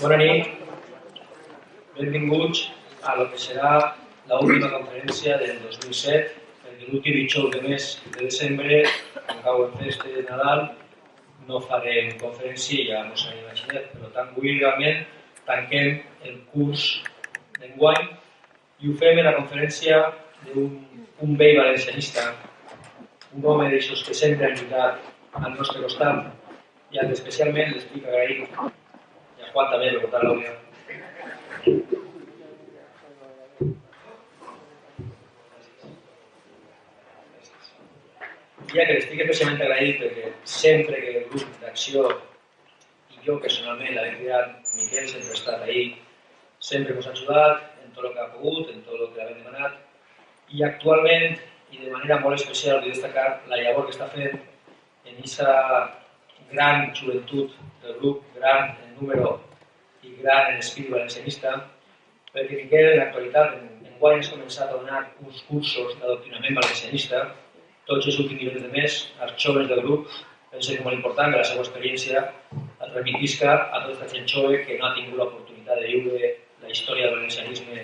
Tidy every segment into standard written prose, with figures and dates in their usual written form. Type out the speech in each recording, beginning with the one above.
Bona nit, benvinguts a lo que serà l'última conferència del 2007, perquè l'últim dijous de mes de desembre, quan cau en festa de Nadal, no farem conferència i ja no s'ha imaginat. Per tant, avui realment tanquem el curs d'enguany i ho fem en la conferència d'un vell valencianista, un home d'aixòs que sempre ha lluitat al nostre costat i al que especialment l'estic agraït, i a Juan també, per portar l'àudio. Ja que l'estic especialment agraït perquè sempre que el grup d'acció i jo personalment l'he criat, Miquel sempre ha estat ahí, sempre ens ha ajudat en tot el que ha pogut, en tot el que l'hem demanat i actualment, i de manera molt especial, vull destacar la llavor que està fent en aquesta gran joventut del grup, gran en número i gran en espírit valencianista, perquè Miquel en l'actualitat, enguany has començat a donar uns cursos d'adoctrinament valencianista tots els últims nivells de mes, als joves del grup. Penso que és molt important que la seva experiència es remetisca a tota aquesta gent jove que no ha tingut l'oportunitat de viure la història del valencianisme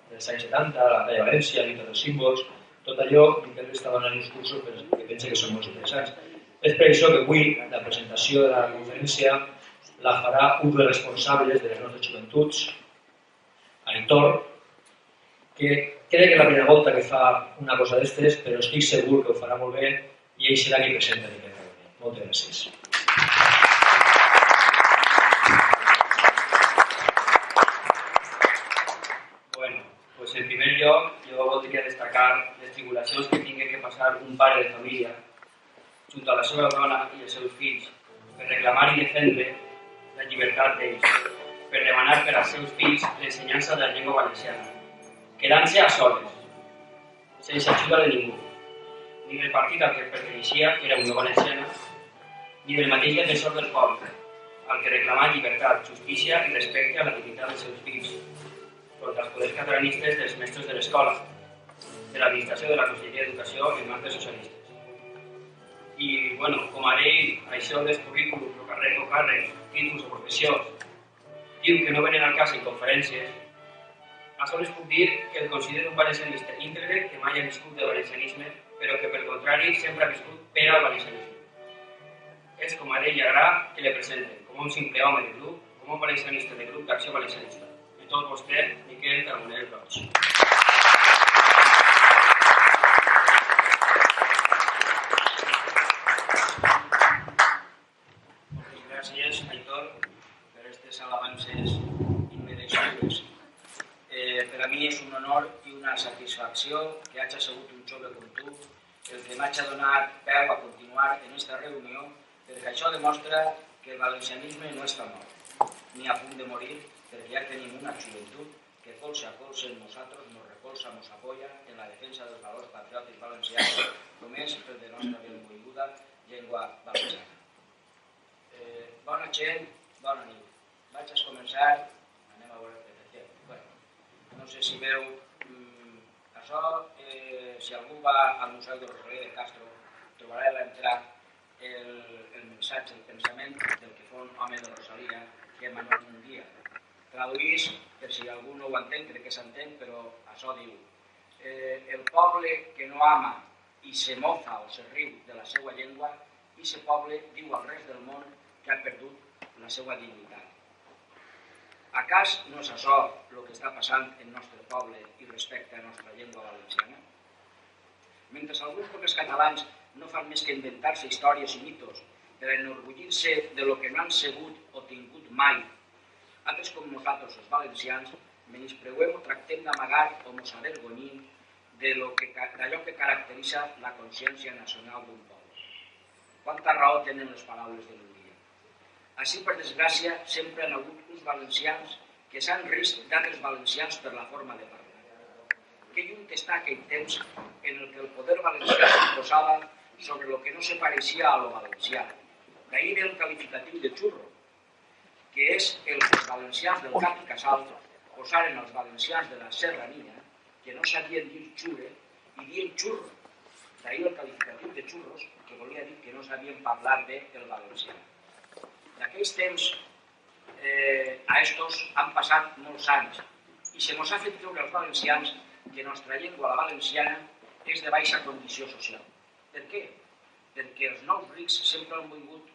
dels anys 70, la batalla de València, la lluita dels símbols, tot allò que està donant uns cursos que penso que són molt interessants. És per això que avui la presentació de la conferència la farà un dels responsables de les nostres joventuts, Aitor, que crec que és la primera volta que fa una cosa d'estes, però estic segur que ho farà molt bé i ell serà qui presenta aquest reunió. Moltes gràcies. Bueno, pues en primer lloc, jo voldria destacar les tribulacions que tingui que passar un pare de família junt a la seva dona i els seus fills per reclamar i defendre la llibertat d'ells, per demanar per als seus fills l'ensenyança de la llengua valenciana, quedant-se a soles, sense ajuda de ningú, ni del partit al que perteneixia, que era Unió Valenciana, ni del mateix defensor del poble, al que reclamava llibertat, justícia i respecte a la dignitat dels seus fills, contra els poders catalanistes dels mestres de l'escola, de l'administració de la Conselleria d'Educació i mans dels socialistes. I, bueno, com a ell, això dels currículums, o càrrecs, títols o professions, diu que no venen al cas en conferències, a sols puc dir que el considero un valencianista íntegre que mai ha viscut de valencianisme, però que per contrari sempre ha viscut per al valencianisme. És com a ell li agrada que le presenten, com un simple home de grup, com un valencianista de grup d'acció valencianista. I tot vostè, Miquel Carbonell Roig. Moltes gràcies, Aitor, per aquestes alabances immerecibles. Per a mi és un honor i una satisfacció que hagi sigut un jove com tu el que m'hagi donat peu a continuar en aquesta reunió, perquè això demostra que el valencianisme no està mort, ni a punt de morir, perquè ja tenim una joventut que colze a colze amb nosaltres nos recolza, nos apoya en la defensa dels valors patriòtics valencians, només per de nostra benvolguda llengua valenciana. Bona gent, bona nit. Vaig a començar, anem a veure què té. No sé si veu això, si algú va al Museu de Rosalía de Castro, trobarà a l'entrada el missatge, el pensament del que fou un home de Rosalía, que és Manuel Munguía. Traduís, per si algú no ho entén, crec que s'entén, però això diu: el poble que no ama i se mofa o se riu de la seva llengua, i aquest poble diu al rest del món que ha perdut la seva dignitat. Acàs no és això el que està passant en el nostre poble i respecte a la nostra llengua valenciana? Mentre alguns pocs catalans no fan més que inventar-se històries i mitos per enorgullir-se de lo que no han sigut o tingut mai, altres com nosaltres, els valencians, menyspreuem o tractem d'amagar o mos avergonyim d'allò que caracteritza la consciència nacional d'un poble. Quanta raó tenen les paraules de l'Hongria. Així, per desgràcia, sempre han hagut uns valencians que s'han risc d'altres valencians per la forma de parlar. Que lluny està aquell temps en el que el poder valencià s'imposava sobre el que no se pareixia a lo valencià. D'ahir ve el qualificatiu de xurro, que és el que els valencians del Cap i Casal posaren als valencians de la Serrania, que no sabien dir xure, i dient xurro. D'ahir el qualificatiu de xurros, que volia dir que no sabien parlar bé el valencià. En aquells temps, a estos han passat molts anys i se mos ha fet creure als valencians que nostra llengua, la valenciana, és de baixa condició social. Per què? Perquè els nous rics sempre han volgut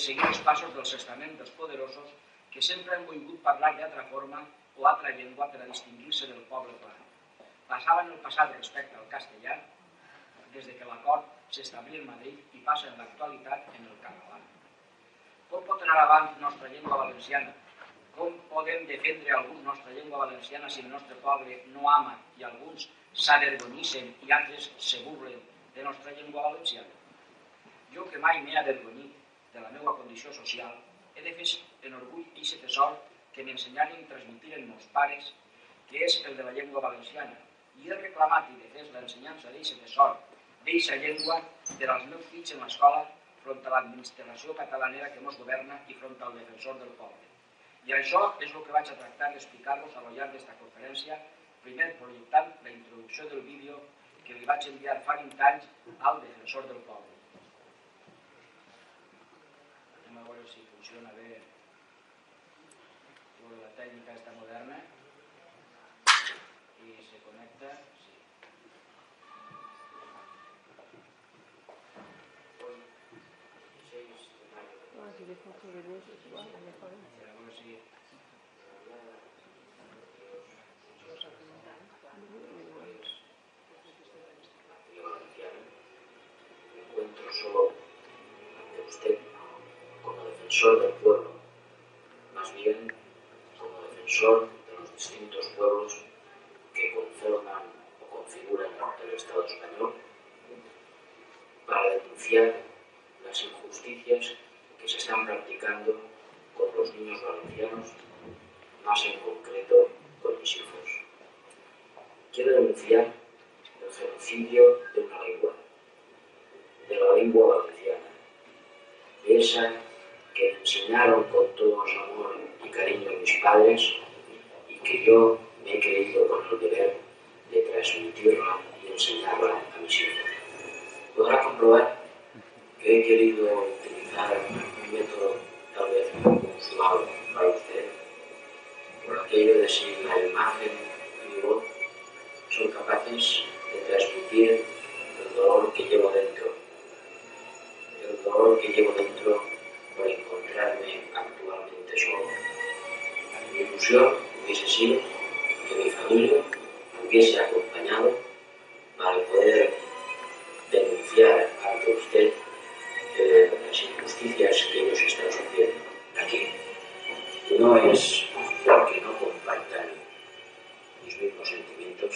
seguir els passos del testament dels poderosos, que sempre han volgut parlar d'altra forma o altra llengua per a distingir-se del poble clar. Passava en el passat respecte al castellà, des que l'acord s'establia en Madrid i passa en l'actualitat en el català. Com pot anar avant nostra llengua valenciana? Com podem defendre alguns nostra llengua valenciana si el nostre poble no ama i alguns s'avergonyissin i altres se burlen de nostra llengua valenciana? Jo, que mai m'he avergonyit de la meva condició social, he de fer en orgull aquest tesor que m'ensenyaren i transmitiren meus pares, que és el de la llengua valenciana, i he reclamat i defès l'ensenyança d'aquest tesor, d'aquesta llengua, per als meus fills en l'escola, front a l'administració catalanera que ens governa i front al defensor del poble. I això és el que vaig a tractar d'explicar-vos a lo llarg d'esta conferència, primer projectant la introducció del vídeo que li vaig enviar fa 20 anys al defensor del poble. Anem a veure si funciona bé la tècnica esta moderna i se connecta. Si le fotos de luz es igual, mejor. Me encuentro solo ante usted como defensor del pueblo, más bien como defensor de los distintos pueblos que conforman o configuran el Estado español, para denunciar las injusticias que se están practicando con los niños valencianos, más en concreto con mis hijos. Quiero denunciar el genocidio de una lengua, de la lengua valenciana, de esa que me enseñaron con todo amor y cariño mis padres y que yo me he creído con el deber de transmitirla y enseñarla a mis hijos. Podrá comprobar que he querido utilizar un método tal vez poco usual para usted, por aquello de si la imagen y mi voz son capaces de transmitir el dolor que llevo dentro, por encontrarme actualmente solo. Mi ilusión hubiese sido que mi familia me hubiese acompañado para poder denunciar ante usted las injusticias que ellos están sufriendo aquí. Y no es porque no compartan mis mismos sentimientos,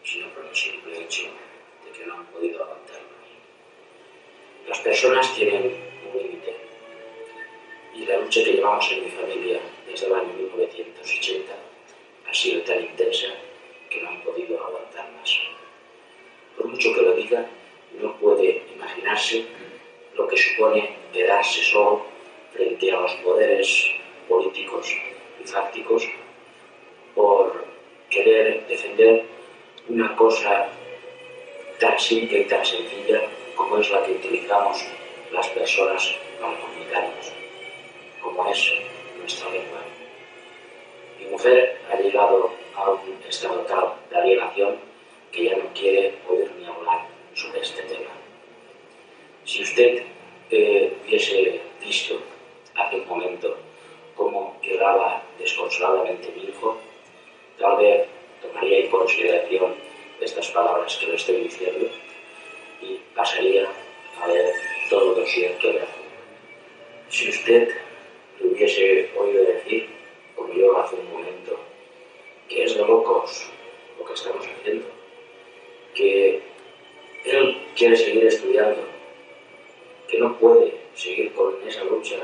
sino por el simple hecho de que no han podido aguantar más. Las personas tienen un límite y la lucha que llevamos en mi familia desde el año 1980 ha sido tan intensa que no han podido aguantar más. Por mucho que lo diga, no puede imaginarse lo que supone quedarse solo frente a los poderes políticos y fácticos por querer defender una cosa tan simple y tan sencilla como es la que utilizamos las personas para comunicarnos, como es nuestra lengua. Mi mujer ha llegado a un estado tal de alienación que ya no quiere oír ni hablar sobre este tema. Si usted hubiese visto hace un momento cómo lloraba desconsoladamente mi hijo, tal vez tomaría en consideración estas palabras que le estoy diciendo y pasaría a ver todo el dossier que le hago. Si usted le hubiese oído decir, como yo hace un momento, que es de locos lo que estamos haciendo, que él quiere seguir estudiando, que no puede seguir con esa lucha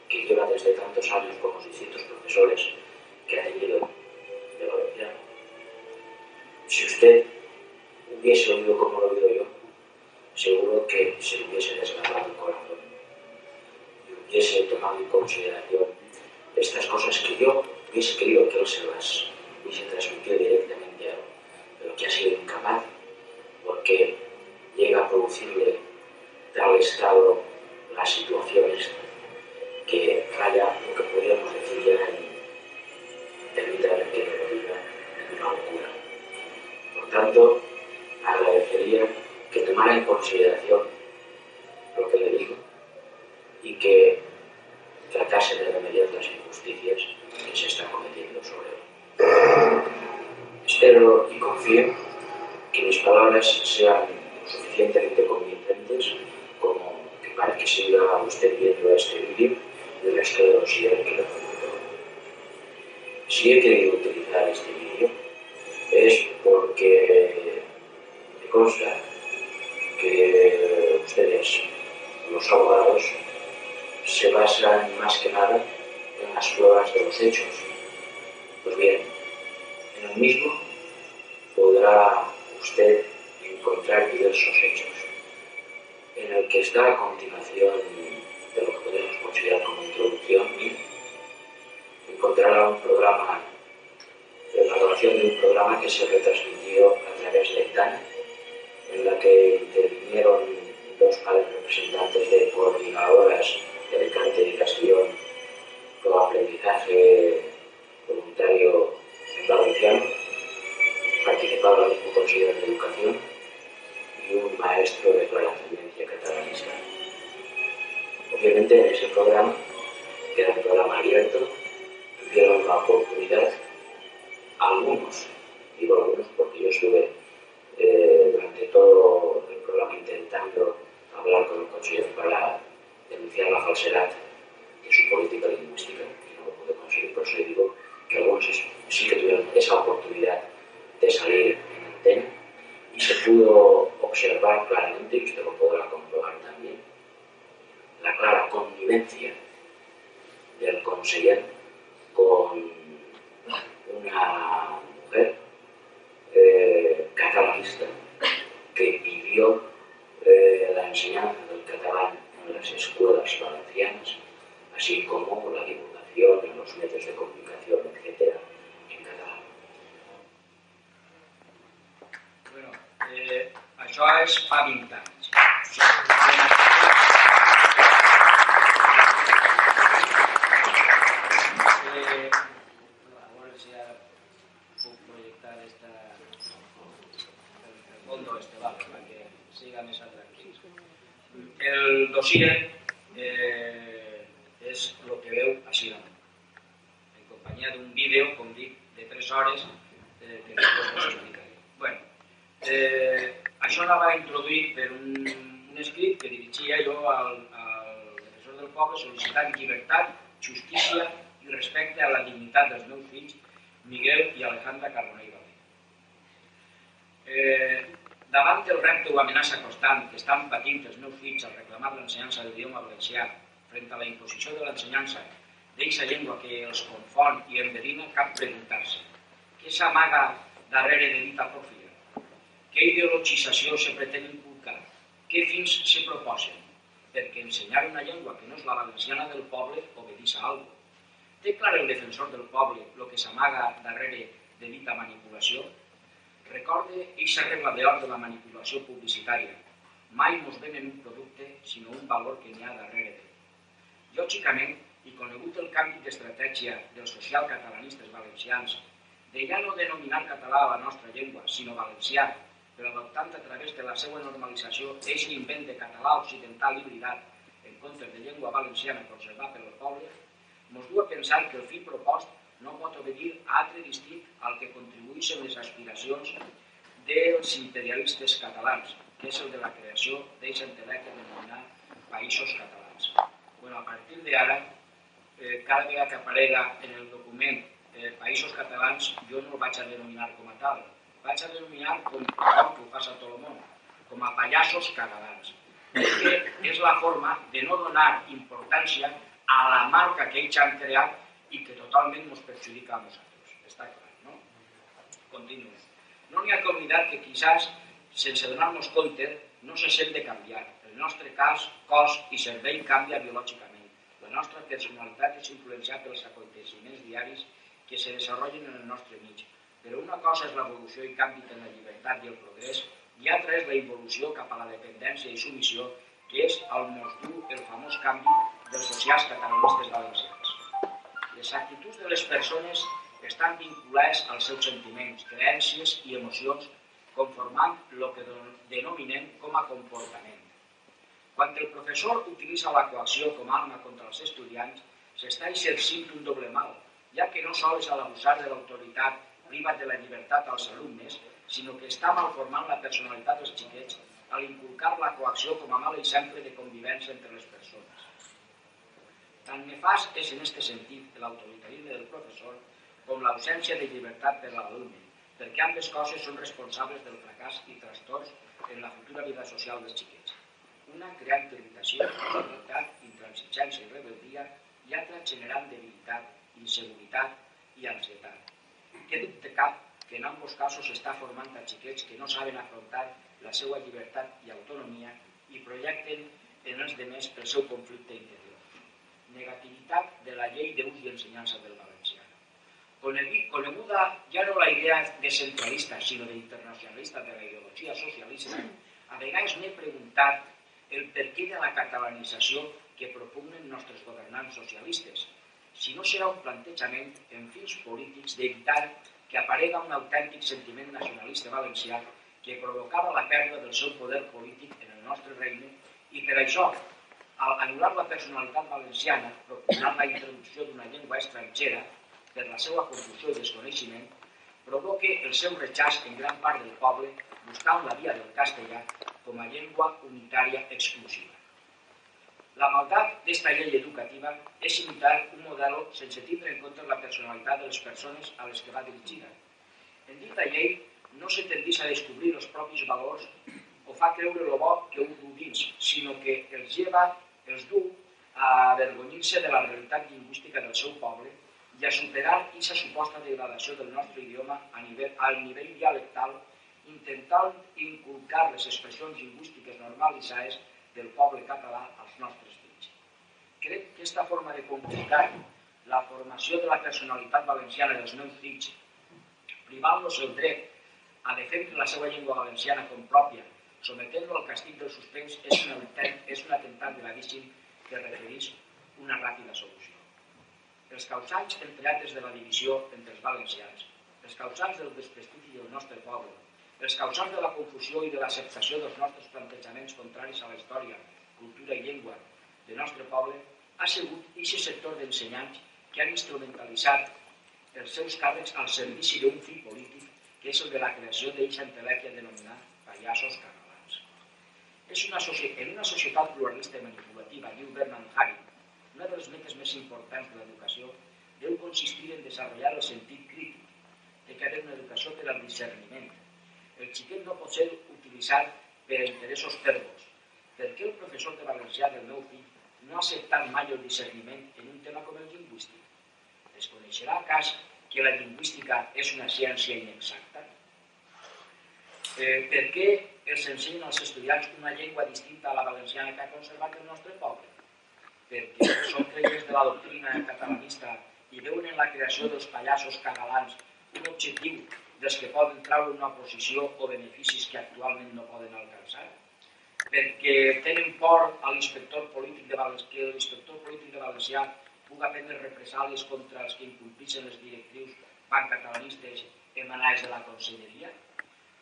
que lleva desde tantos años con los distintos profesores que ha tenido de valenciano. Si usted hubiese oído como lo he oído yo, seguro que se le hubiese desgarrado el corazón y hubiese tomado en consideración estas cosas que yo hubiese querido que él se las hubiese transmitido directamente a él, pero que ha sido incapaz porque llega a producirle tal estado las situaciones que raya lo que podríamos decir agradecería que tomara en consideración lo que le digo y que tratase de remediar las injusticias que se están cometiendo sobre él. Espero y confío que mis palabras sean suficientemente convincentes como que para que siga usted viendo este vídeo y el resto de los videos que le presento. Si he querido utilizar este vídeo es porque me consta que ustedes, los abogados, se basan más que nada en las pruebas de los hechos. Pues bien, en el mismo podrá usted encontrar diversos hechos. En el que está a continuación de lo que podemos considerar como introducción, encontrará un programa, la grabación de un programa que se retransmitió a través de TAN, en la que intervinieron dos representantes de coordinadoras de Alicante y Castellón con aprendizaje voluntario en valenciano, participaba el mismo Consejo de Educación y un maestro de la tendencia catalanista. Obviamente en ese programa, que era un programa abierto, tuvieron la oportunidad, algunos, digo algunos porque yo estuve durante todo el programa intentando hablar con el Consejo para denunciar la falsedad de su política lingüística, y no lo pude conseguir. Por eso digo que algunos sí que tuvieron esa oportunidad de salir en antena y se pudo observar claramente, y usted lo podrá comprobar también, la clara connivencia del conseller con una mujer catalanista que pidió la enseñanza del catalán en las escuelas valencianas, así como la divulgación en los medios de comunicación, etc., en catalán. Bueno, això és fa 20 anys. A veure si ara puc projectar el fondo perquè siga més atractiu. El dossier és el que veu així damunt, en companyia d'un vídeo, com dic, de 3 hores que després us explicaré. Bueno, això anava introduït per un escrit que dirigia jo al defensor del poble sol·licitant llibertat, justícia i respecte a la dignitat dels meus fills, Miguel i Alejandra Carbonell. Davant del repte o amenaça constant que estan patint els meus fills al reclamar l'ensenyança de l'idioma valencià frente a la imposició de l'ensenyança d'eixa llengua que els confon i enverina, cal preguntar-se què s'amaga darrere de dita pòrfida? Què ideologització se pretén inculcar? Què fins se proposen? Perquè ensenyar una llengua que no és la valenciana del poble obedeix a alguna cosa. Té clar el defensor del poble el que s'amaga darrere de dita manipulació? Recorde eixa regla d'or de la manipulació publicitària. Mai mos venen un producte, sinó un valor que n'hi ha darrere d'ell. Lògicament, i conegut el canvi d'estratègia dels socialcatalanistes valencians de ja no denominar català a la nostra llengua, sinó valencià, però adoptant a través de la seva normalització eixe invent de català occidental hibridat en comptes de llengua valenciana conservat pel poble, mos du a pensar que el fi propost no pot obedir a altre distint al que contribueixen les aspiracions dels imperialistes catalans, que és el de la creació d'eixa entelèquia denominat països catalans. Bueno, a partir d'ara, cada vegada que aparega en el document països catalans, jo no el vaig a denominar com a tal, vaig a denominar com que ho passa a tot el món, com a pallassos catalans. Perquè és la forma de no donar importància a la marca que ells han creat i que totalment ens perjudica a nosaltres. Està clar, no? Continuo. No n'hi ha que oblidar que quizás, sense donar-nos compte, no se sent de canviar. El nostre cos i cervell canvia biològicament. La nostra personalitat és influenciada pels aconteciments diaris que se desenvolupen en el nostre mig. Però una cosa és l'evolució i canvi en la llibertat i el progrés, i altra és la involució cap a la dependència i submissió, que és el mos du el famós canvi dels socials catalanistes valencians. Les actituds de les persones estan vinculades als seus sentiments, creences i emocions conformant el que denominem com a comportament. Quan el professor utilitza la coacció com a arma contra els estudiants, s'està exercint un doble mal, ja que no sols a l'abusar de l'autoritat priva de la llibertat als alumnes, sinó que està malformant la personalitat dels xiquets a inculcar la coacció com a mal exemple de convivència entre les persones. Tan nefast és en aquest sentit l'autoritarisme del professor com l'ausència de llibertat per a l'alumne, perquè ambes coses són responsables del fracàs i trastorns en la futura vida social dels xiquets. Una creant irritació, irritabilitat, intransigència i rebeldia, i altra generant debilitat, inseguretat i ansietat. Què dubte cap que en ambos casos s'està formant a xiquets que no saben afrontar la seva llibertat i autonomia i projecten en els demés el seu conflicte interior. Negativitat de la llei d'ús i ensenyança del valencià. Coneguda ja no la idea descentralista, sinó d'internacionalista de la ideologia socialista, a vegades m'he preguntat el perquè de la catalanització que propugnen nostres governants socialistes, si no serà un plantejament en fins polítics d'evitar que aparega un autèntic sentiment nacionalista valencià que provocava la pèrdua del seu poder polític en el nostre regne i per això, al anul·lar la personalitat valenciana, proposant la introducció d'una llengua estrangera per la seva confusió i desconeixement, provoca el seu rechaç en gran part del poble buscant la via del castellà com a llengua unitària exclusiva. La maldat d'esta llei educativa és imitar un model sense tindre en compte la personalitat de les persones a les que va dirigida. En dita llei no se tendeix a descobrir els propis valors o fa creure el bo que un du dins, sinó que els du a avergonyir-se de la realitat lingüística del seu poble i a superar aquesta suposta degradació del nostre idioma al nivell dialectal, intentant inculcar les expressions lingüístiques normalitzades del poble català als nostres fills. Crec que aquesta forma de complicar la formació de la personalitat valenciana dels meus fills, privant-los el dret a defendre la seva llengua valenciana com pròpia, sometent-lo al castig del suspens, és un atemptat gravíssim que requereix una ràpida solució. Els causants, entre altres, de la divisió entre els valencians, els causants del desprestigi del nostre poble, els causants de la confusió i de l'acceptació dels nostres plantejaments contraris a la història, cultura i llengua del nostre poble, ha sigut aquest sector d'ensenyants que han instrumentalitzat els seus càrrecs al servici d'un fi polític, que és el de la creació d'aquesta entelèquia denominada pallassos catalans. En una societat pluralista i manipulativa, diu Bernard Hari, una de les metes més importants de l'educació deu consistir en desenvolupar el sentit crític, té que haver una educació per al discerniment. El xiquet no pot ser utilitzat per a interessos tèrbols. Per què el professor de valencià del meu fill no ha acceptat mai el discerniment en un tema com el lingüístic? Es coneixerà cas que la lingüística és una ciència inexacta? Per què els ensenyen als estudiants una llengua distinta a la valenciana que ha conservat el nostre poble? Perquè són creients de la doctrina catalanista i veuen en la creació dels pallassos catalans un objectiu dels que poden treure una posició o beneficis que actualment no poden alcançar? Perquè tenen por a l'inspector polític de Valencià, que l'inspector polític de Valencià pugui prendre represàlies contra els que incompleixen les directrius pancatalanistes emanades de la conselleria,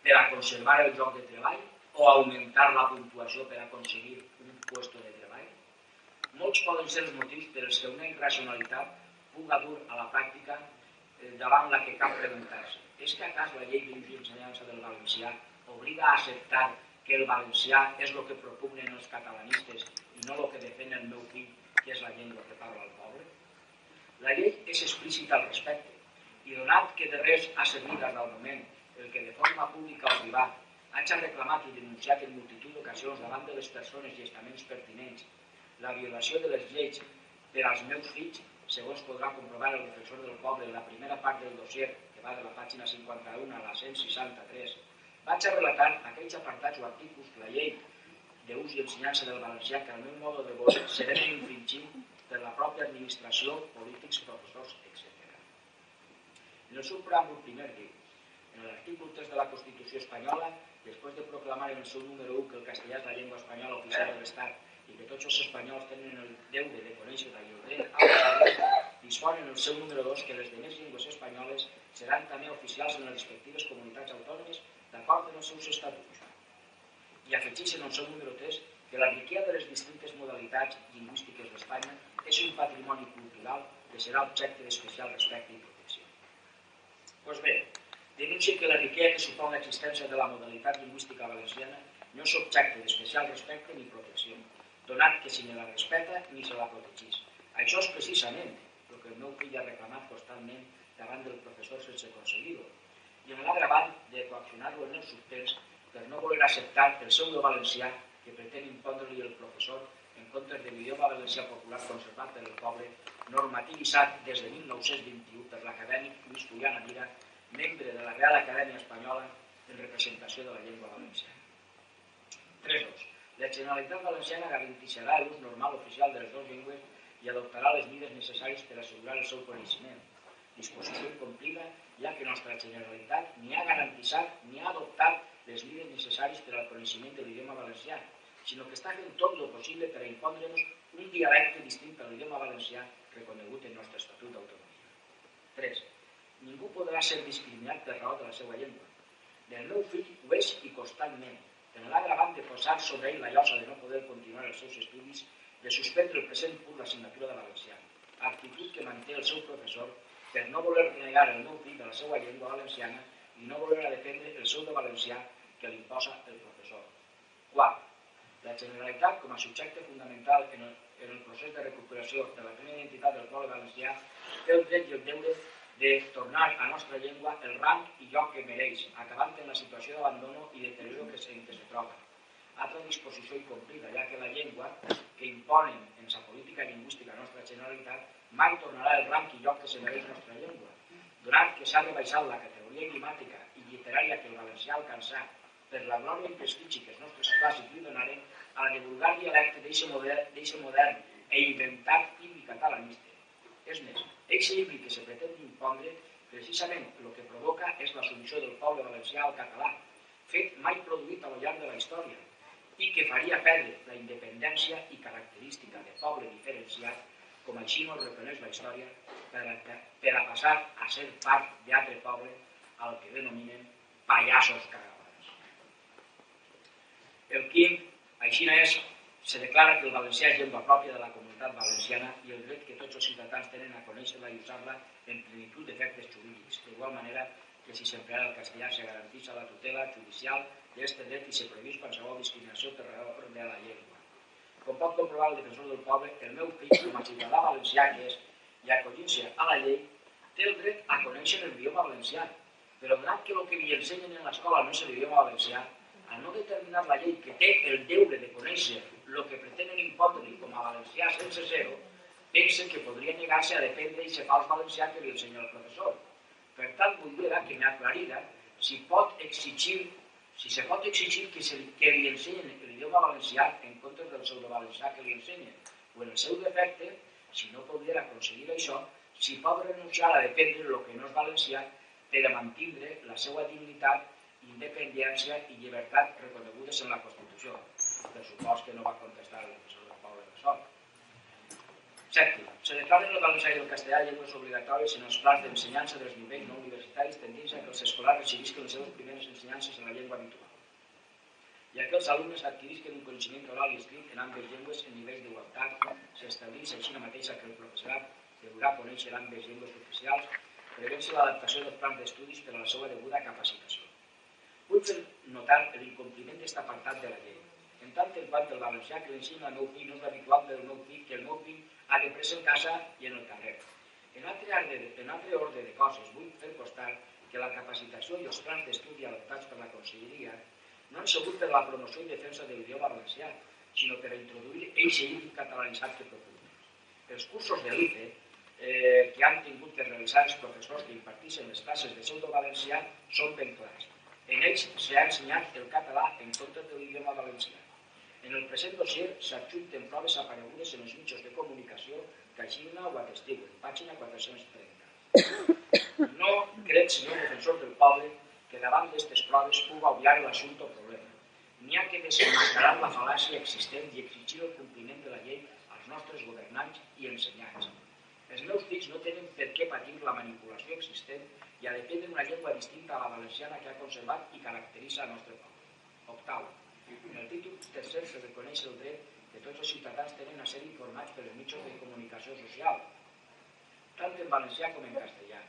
per a conservar el lloc de treball o augmentar la puntuació per aconseguir un lloc de treball? Molts poden ser els motius per als que una irracionalitat puga dur a la pràctica davant la que cal preguntar-se. És que acas la llei d'ús i ensenyança del valencià obliga a acceptar que el valencià és el que propugnen els catalanistes i no el que defèn el meu fill, que és la llengua que parla el poble? La llei és explícita al respecte i donat que de res ha servit des del moment el que de forma pública o privada hagi reclamat i denunciat en multitud d'ocasions davant de les persones i estaments pertinents la violació de les lleis per als meus fills, segons podrà comprovar el defensor del poble en la primera part del dossier, que va de la pàgina 51 a la 163, vaig a relatar aquells apartats o artículs que la llei d'ús i ensenyança del valencià que al meu mode de veure se venen infringint per la pròpia administració, polítics, professors, etc. En el seu preàmbul primer diu: en l'artícul 3 de la Constitució espanyola, després de proclamar en el seu número 1 que el castellà és la llengua espanyola oficial de l'Estat i que tots els espanyols tenen el deure de conèixer-la i el dret a usar-la, dispon en el seu número 2 que les demés llengües espanyoles seran també oficials en les respectives comunitats autònomes d'acord d'acord amb els seus estatuts. I afegeix en el seu número 3 que la riquesa de les distintes modalitats lingüístiques d'Espanya és un patrimoni cultural que serà objecte d'especial respecte i protecció. Doncs bé, denuncia que la riquesa que supon l'existència de la modalitat lingüística valenciana no és objecte d'especial respecte ni protecció, donat que si ni la respecta ni se la protegís. Això és precisament el que el meu fill ha reclamat constantment davant del professor sense aconseguir-ho, i en l'agravant de coaccionar-lo en el suspens per no voler acceptar el pseudo valencià que pretén impondre-li el professor en comptes de l'idioma valencià popular conservat per el poble, normativitzat des de 1921 per l'acadèmic Lluís Julián Amira, membre de la Real Acadèmia Espanyola en representació de la llengua valenciana. 3.2. La Generalitat Valenciana garantirà l'ús normal oficial de les dues llengües i adoptarà les mesures necessàries per assegurar el seu coneixement. Disposició incomplida, ja que nostra Generalitat ni ha garantit ni ha adoptat les mesures necessàries per al coneixement de l'idioma valencià, sinó que està fent tot el possible per a impondre'ns un dialecte distint a l'idioma valencià reconegut en el nostre Estatut d'Autonomia. 3. Ningú podrà ser discriminat per raó de la seva llengua. Del meu fill ho és i constantment, en l'agravant de posar sobre ell la llosa de no poder continuar els seus estudis, de suspendre el present curs l'assignatura de valencià, actitud que manté el seu professor per no voler negar el meu fill de la seva llengua valenciana i no voler defendre el pseudo valencià que li imposa el professor. 4. La Generalitat, com a subjecte fundamental en el procés de recuperació de la plena identitat del poble valencià, té el dret i el deure de tornar a la nostra llengua el rang i lloc que mereix, acabant en la situació d'abandono i deterioro en què se troba. Altra disposició incomplida, ja que la llengua que imponen en la política lingüística a la nostra Generalitat mai tornarà el rang i lloc que se mereix nostra llengua, donat que s'ha rebaixat la categoria idiomática i literària que el valencià alcançà per la glòria i prestigi que els nostres clàssics li donaren a la de vulgar dialecte d'eixe modern e inventat himni catalanista. És més, eixe himni que se pretén impondre, precisament el que provoca és la submissió del poble valencià al català, fet mai produït a lo llarg de la història, i que faria perdre la independència i característica de poble diferenciat, com així no reconeix la història, per a passar a ser part d'altre poble al que denominen pallassos cagabans. El quint, així no és, se declara que el valencià és llengua pròpia de la comunitat valenciana i el dret que tots els ciutadans tenen a conèixer-la i usar-la en plenitud d'efectes jurídics, d'igual manera que si s'emplearà el castellà se garanteix la tutela judicial d'aquest dret i se prohibeix qualsevol discriminació per raó de la llengua. Com pot comprovar el defensor del poble, el meu fill, com a ciutadà valencià que és, i acollint-se a la llei, té el dret a conèixer l'idioma valencià, però donat que el que li ensenyen en l'escola no és l'idioma valencià, al no determinar la llei que té el deure de conèixer el que pretenen impondre com a valencià sense ser-ho, pensen que podria negar-se a dependre d'aquest fals valencià que li ensenya el professor. Per tant, voldria que m'aclarira si se pot exigir que li ensenyen l'idioma valencià en comptes del pseudo-valencià que li ensenyen, o en el seu defecte, si no podria aconseguir això, si pot renunciar a dependre el que no és valencià per a mantindre la seva dignitat, independència i llibertat reconegudes en la Constitució. Per supòs que no va contestar el professor del poble de Sol. 7. Se declaren el valencià i el castellà llengües obligatòries en els plans d'ensenyança dels nivells no universitaris tendents a que els escolars recibisquen les seves primeres ensenyances en la llengua habitual i que els alumnes adquirisquen un coneixement oral i escrit en ambes llengües en nivells d'igualtat. S'estableix així mateixa que el professorat deurà conèixer ambes llengües oficials, prevent-se l'adaptació dels plans d'estudis per a la seva deguda capacitació. Vull fer notar l'incompliment d'aquest apartat de la llei. En tant en quant el valencià que l'ensenya al meu fill no és l'habitual del meu fill, que el meu fill ha de presa en casa i en el carrer. En altre ordre de coses, vull fer constar que la capacitació i els plans d'estudi adoptats per la Conselleria no han sigut per la promoció i defensa de l'idioma valencià, sinó per a introduir eixe himne catalanitzat que propugnen. Els cursos de l'IFE que han tingut que realitzar els professors que imparteixen les classes de pseudo-valencià són ben clars. En ells s'ha ensenyat el català en comptes de l'idioma valencià. En el present dossier s'adjunten proves aparegudes en els mitjans de comunicació que així ho atestiguen, pàgina 430. No crec, senyor defensor del poble, que davant d'aquestes proves puga obviar l'assumpte o problema. N'hi ha que desenmascarar la fal·làcia existent i exigir el compliment de la llei als nostres governants i ensenyants. Els meus fills no tenen per què patir la manipulació existent i ha d'aprendre una llengua distinta a la valenciana que ha conservat i caracteritza el nostre poble. Octau. En el títol tercer se reconeix el dret que tots els ciutadans tenen a ser informats per els mitjans de comunicació social, tant en valencià com en castellà,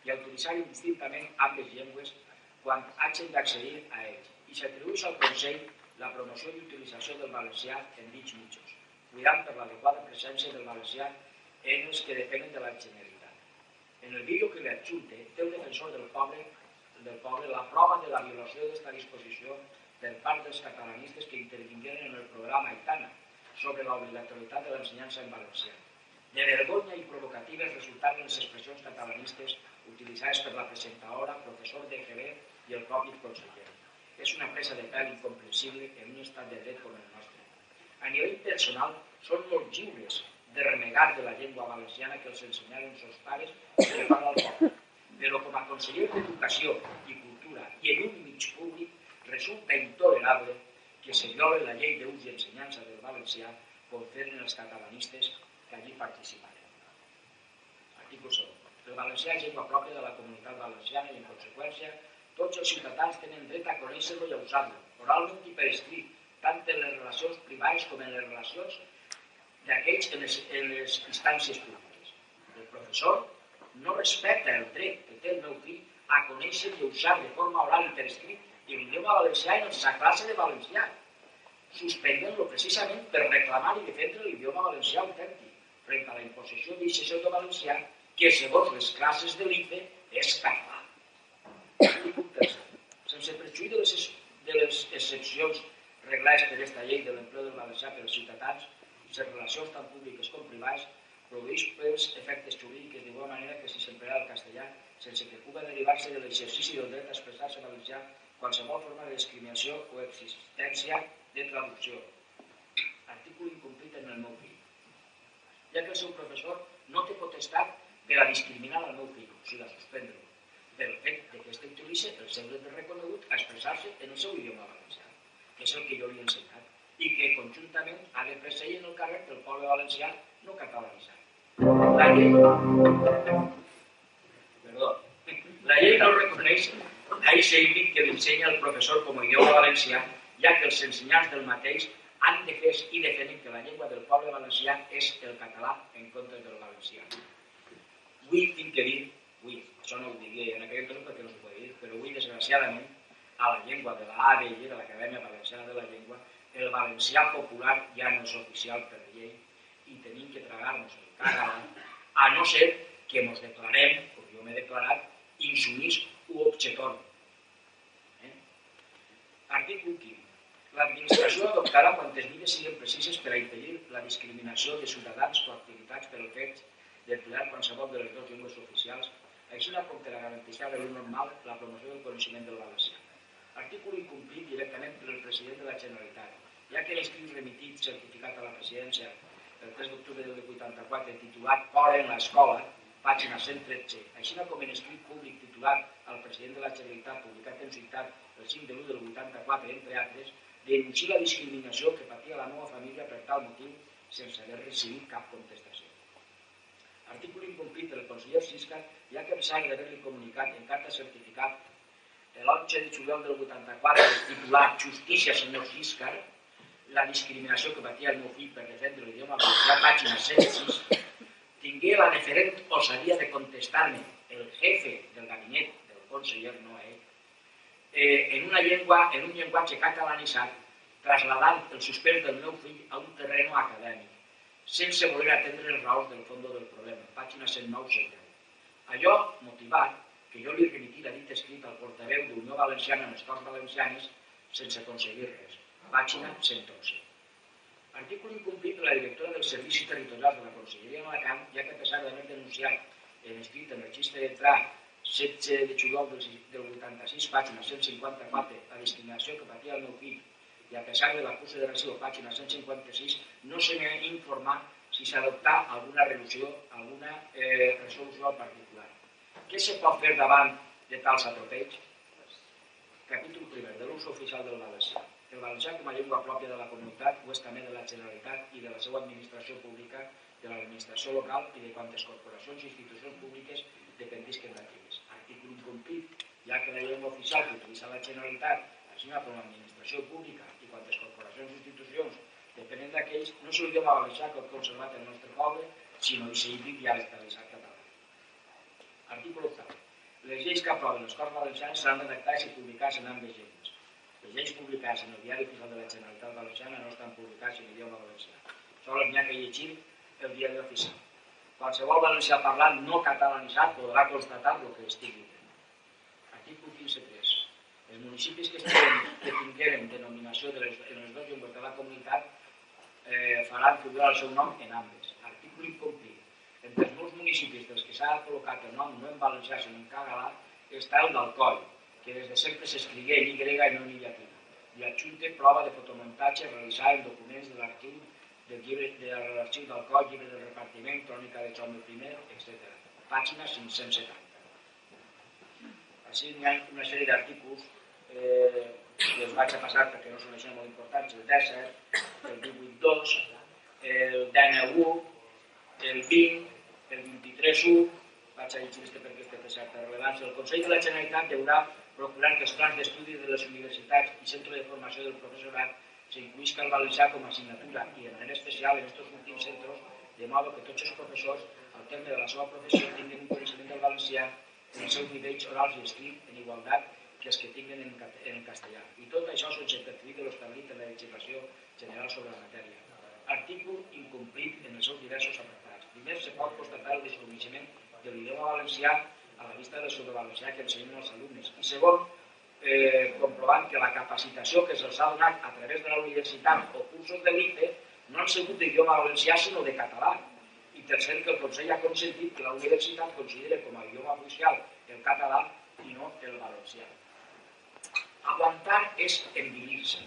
i a utilitzar indistintament ambdues llengües quan hagin d'accedir a ells, i s'atribueix al Consell la promoció i utilització del valencià en dits mitjans, cuidant per l'adequada presència del valencià en els que depenen de la Generalitat. En el vídeo que li adjunte, té el defensor del poble la prova de la violació d'esta disposició per part dels catalanistes que intervingueren en el programa Aitana sobre l'obligatorietat de l'ensenyança en valencià. De vergonya i provocatives resultaren les expressions catalanistes utilitzades per la presentadora, professor de GB i el propi conseller. És una presa de pèl incomprensible en un estat de dret com el nostre. A nivell personal, són molt lliures de renegar de la llengua valenciana que els ensenyaren els seus pares i que parla al poble. Però com a conseller d'Educació i Cultura i en un mig públic, resulta intolerable que se viole la llei d'ús i ensenyança del valencià com feren els catalanistes que allí participaren. Article 2. El valencià és llengua pròpia de la comunitat valenciana i, en conseqüència, tots els ciutadans tenen dret a conèixer-lo i a usar-lo, oralment i per escrit, tant en les relacions privades com en les relacions d'aquells en les instàncies públiques. El professor no respecta el dret que té el meu fill a conèixer i a usar de forma oral i per escrit l'idioma valencià en sa classe de valencià, suspendent-lo precisament per reclamar i defendre l'idioma valencià autèntic, frente a la imposició d'aquest pseudo valencià que, segons les classes de l'IFE, és català. Article 3. Sense perjuí de les excepcions reglades per aquesta llei de l'empleo del valencià per als ciutadans, les relacions tant públiques com privades, produeix pels efectes jurídics d'igual manera que si s'emplearà el castellà, sense que pugui derivar-se de l'exercici del dret a expressar-se en valencià qualsevol forma de discriminació o existència de traducció. Article incomplit en el meu fill. Ja que el seu professor no té potestat per a discriminar el meu fill, o sigui, a suspendre-lo, pel fet que aquest utilitzi el seu dret reconegut a expressar-se en el seu idioma valencià, que és el que jo li he ensenyat, i que conjuntament ha de fer-se en el càrrec del poble valencià no catalanitzat. La llei no reconeix a aquest àmbit que l'ensenya el professor com a idioma valencià, ja que els ensenyants del mateix han defès i defenen que la llengua del poble valencià és el català en comptes del valencià. Avui tinc que dir, això no ho diria en aquell cas perquè no s'ho pot dir, però avui, desgraciadament, a la llengua de l'ABI, de l'Acadèmia Valenciana de la Llengua, el valencià popular ja no és oficial per llei i tenim que tragar-nos el cara a no ser que ens declarem, com jo m'he declarat, insumís u objetor. Article 15. L'administració adoptarà quantes mesures siguin precises per a impedir la discriminació de ciutadans o activitats per el fet d'emplear qualsevol de les dues llengües oficials, així com per a garantir de l'ús normal la promoció del coneixement del valencià. Article incomplit directament per el president de la Generalitat, ja que l'escrit remitit certificat a la presidència el 3 d'octubre del 84 titulat Fora en l'escola, pàgina 113, així com en escrit públic titulat al president de la Generalitat, publicat en ciutat el 5 de l'1 del 84, entre altres, denuncia la discriminació que patia la meva família per tal motiu sense haver recibit cap contestació. Article incomplit del conseller Siscar, ja que a pesar d'haver-li comunicat en carta certificat l'11 de juliol del 84, titulat Justícia, senyor Siscar, la discriminació que patia el meu fill per defendre l'idioma valencià, pàgina 106, tingué la deferent osadia de contestar-me el jefe del gabinet del conseller Noé en un llenguatge catalanitzat, trasladant el suspens del meu fill a un terreno acadèmic, sense voler atendre les raons del fons del problema, pàgina 109-110. Allò motivat que jo li remitira dit escrit al portaveu d'Unió Valenciana en les Corts Valencianes sense aconseguir res, pàgina 111. Article incomplit per la directora dels Servicis Territorials de la Conselleria d'Alacant, ja que a pesar d'haver denunciat en escrit en registre d'entrar 16 de juliol del 86, pàgina 154, la discriminació que patia el meu fill, i a pesar de l'acuse de recibo, pàgina 156, no se m'ha informat si s'adoptà alguna resolució al particular. Què se pot fer davant de tals atropells? Capítol 1 de l'ús oficial del valencià. El valencià com a llengua pròpia de la comunitat o és també de la Generalitat i de la seva administració pública, de l'administració local i de quantes corporacions i institucions públiques dependisquen d'aquelles. Article artículo incomplit, ja que la llengua oficial que utilitza la Generalitat, així com l'administració pública i quantes corporacions i institucions depenent d'aquells, no és l'idioma valencià que ha conservat el nostre poble, sinó el híbric dialectalitzat català. Artículo 8. Les lleis que aproven les Corts Valencianes seran redactades i publicades en ambdues llengües. Les lleis publicades en el Diari Oficial de la Generalitat Valenciana no estan publicades en idioma valencià. Sols n'hi ha que llegir el diari oficial. Qualsevol valencià parlant no catalanitzat podrà constatar el que estic dient. Artícul 15.3. Els municipis que tingueren denominació en les dues llengües de la comunitat faran figurar el seu nom en ambes. Artícul incomplit. Entre els molts municipis dels que s'ha col·locat el nom no en valencià sinó en català està el d'Alcoi, que des de sempre s'escrigué en Y i no en llatina, i adjunte prova de fotomuntatge realitzada en documents de l'arxiu d'Alcoi, llibre de repartiment, crònica de Jaume I, etc. Pàgina 570. Així hi ha una sèrie d'artículos que els vaig a passar perquè no són això molt importants, el 17, el 18.2, el 19.1, el 20, el 23.1, vaig a llegir perquè este té certa rellevància. El Consell de la Generalitat deurà procurar que els plans d'estudi de les universitats i centre de formació del professorat s'incluïsca el valencià com a assignatura i de manera especial en aquests últims centres, de modo que tots els professors, al terme de la seva professió, tinguin un coneixement del valencià en els seus nivells orals i escrits en igualtat que els que tinguin en castellà. I tot això sense perjudici de l'establit en la legislació general sobre la matèria. Artícul incomplit en els seus diversos apartats. Primer, se pot constatar el desconeixement de l'idioma valencià a la vista del sobrevalencià que ensenyen els alumnes. I segon, comprovant que la capacitació que se'ls ha donat a través de la universitat o cursos de l'IFE no han sigut d'idioma valencià sinó de català. I tercer, que el Consell ha consentit que la universitat consideri com a idioma oficial el català i no el valencià. Aguantar és envilir-se.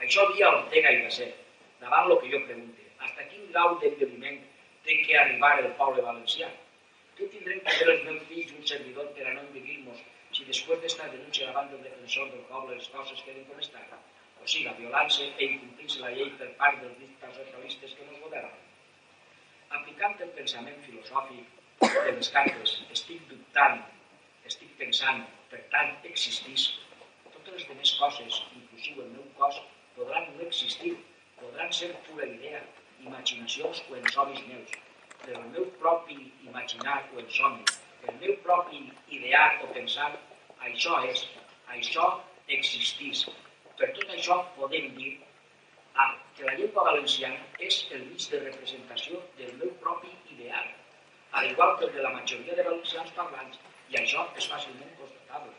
Això dia Ortega i Gasset. Davant el que jo pregunte, fins a quin grau d'enveliment té que arribar el poble valencià? Què tindrem que fer els meus fills i un servidor per a no envellir-nos si després d'esta denúncia davant del defensor del poble les coses queden com estan? O sigui, violant-se i incomplint-se la llei per part dels dictats socialistes que ens governen. Aplicant el pensament filosòfic de Descartes, estic dubtant, estic pensant, per tant existís, totes les demés coses, inclusiu el meu cos, podran no existir, podran ser pura idea, imaginacions o ensomis meus, però el meu propi imaginar o ensomi, el meu propi idear o pensar, això és, això existís. Per tot això podem dir que la llengua valenciana és el mig de representació del meu propi ideal, al igual que el de la majoria de valencians parlants, i això és fàcilment constatable.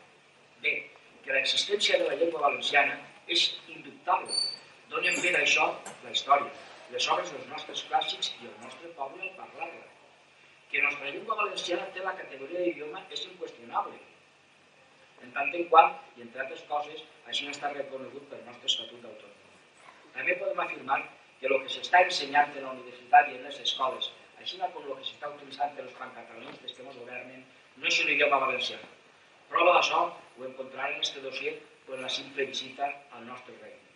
Bé, que l'existència de la llengua valenciana és indubtable. Donen fer d'això la història, les obres dels nostres clàssics i el nostre poble al parlar-la. Que la nostra llengua valenciana té la categoria d'idioma és inqüestionable. En tant en quant, i entre altres coses, així no està reconegut pel nostre Estatut d'Autonomia. També podem afirmar que el que s'està ensenyant en la universitat i en les escoles, així com el que s'està utilitzant per als pancatalanistes que ens governen, no és l'idioma valencià. Prova d'això ho encontrarem en aquest dossier o en la simple visita al nostre regne.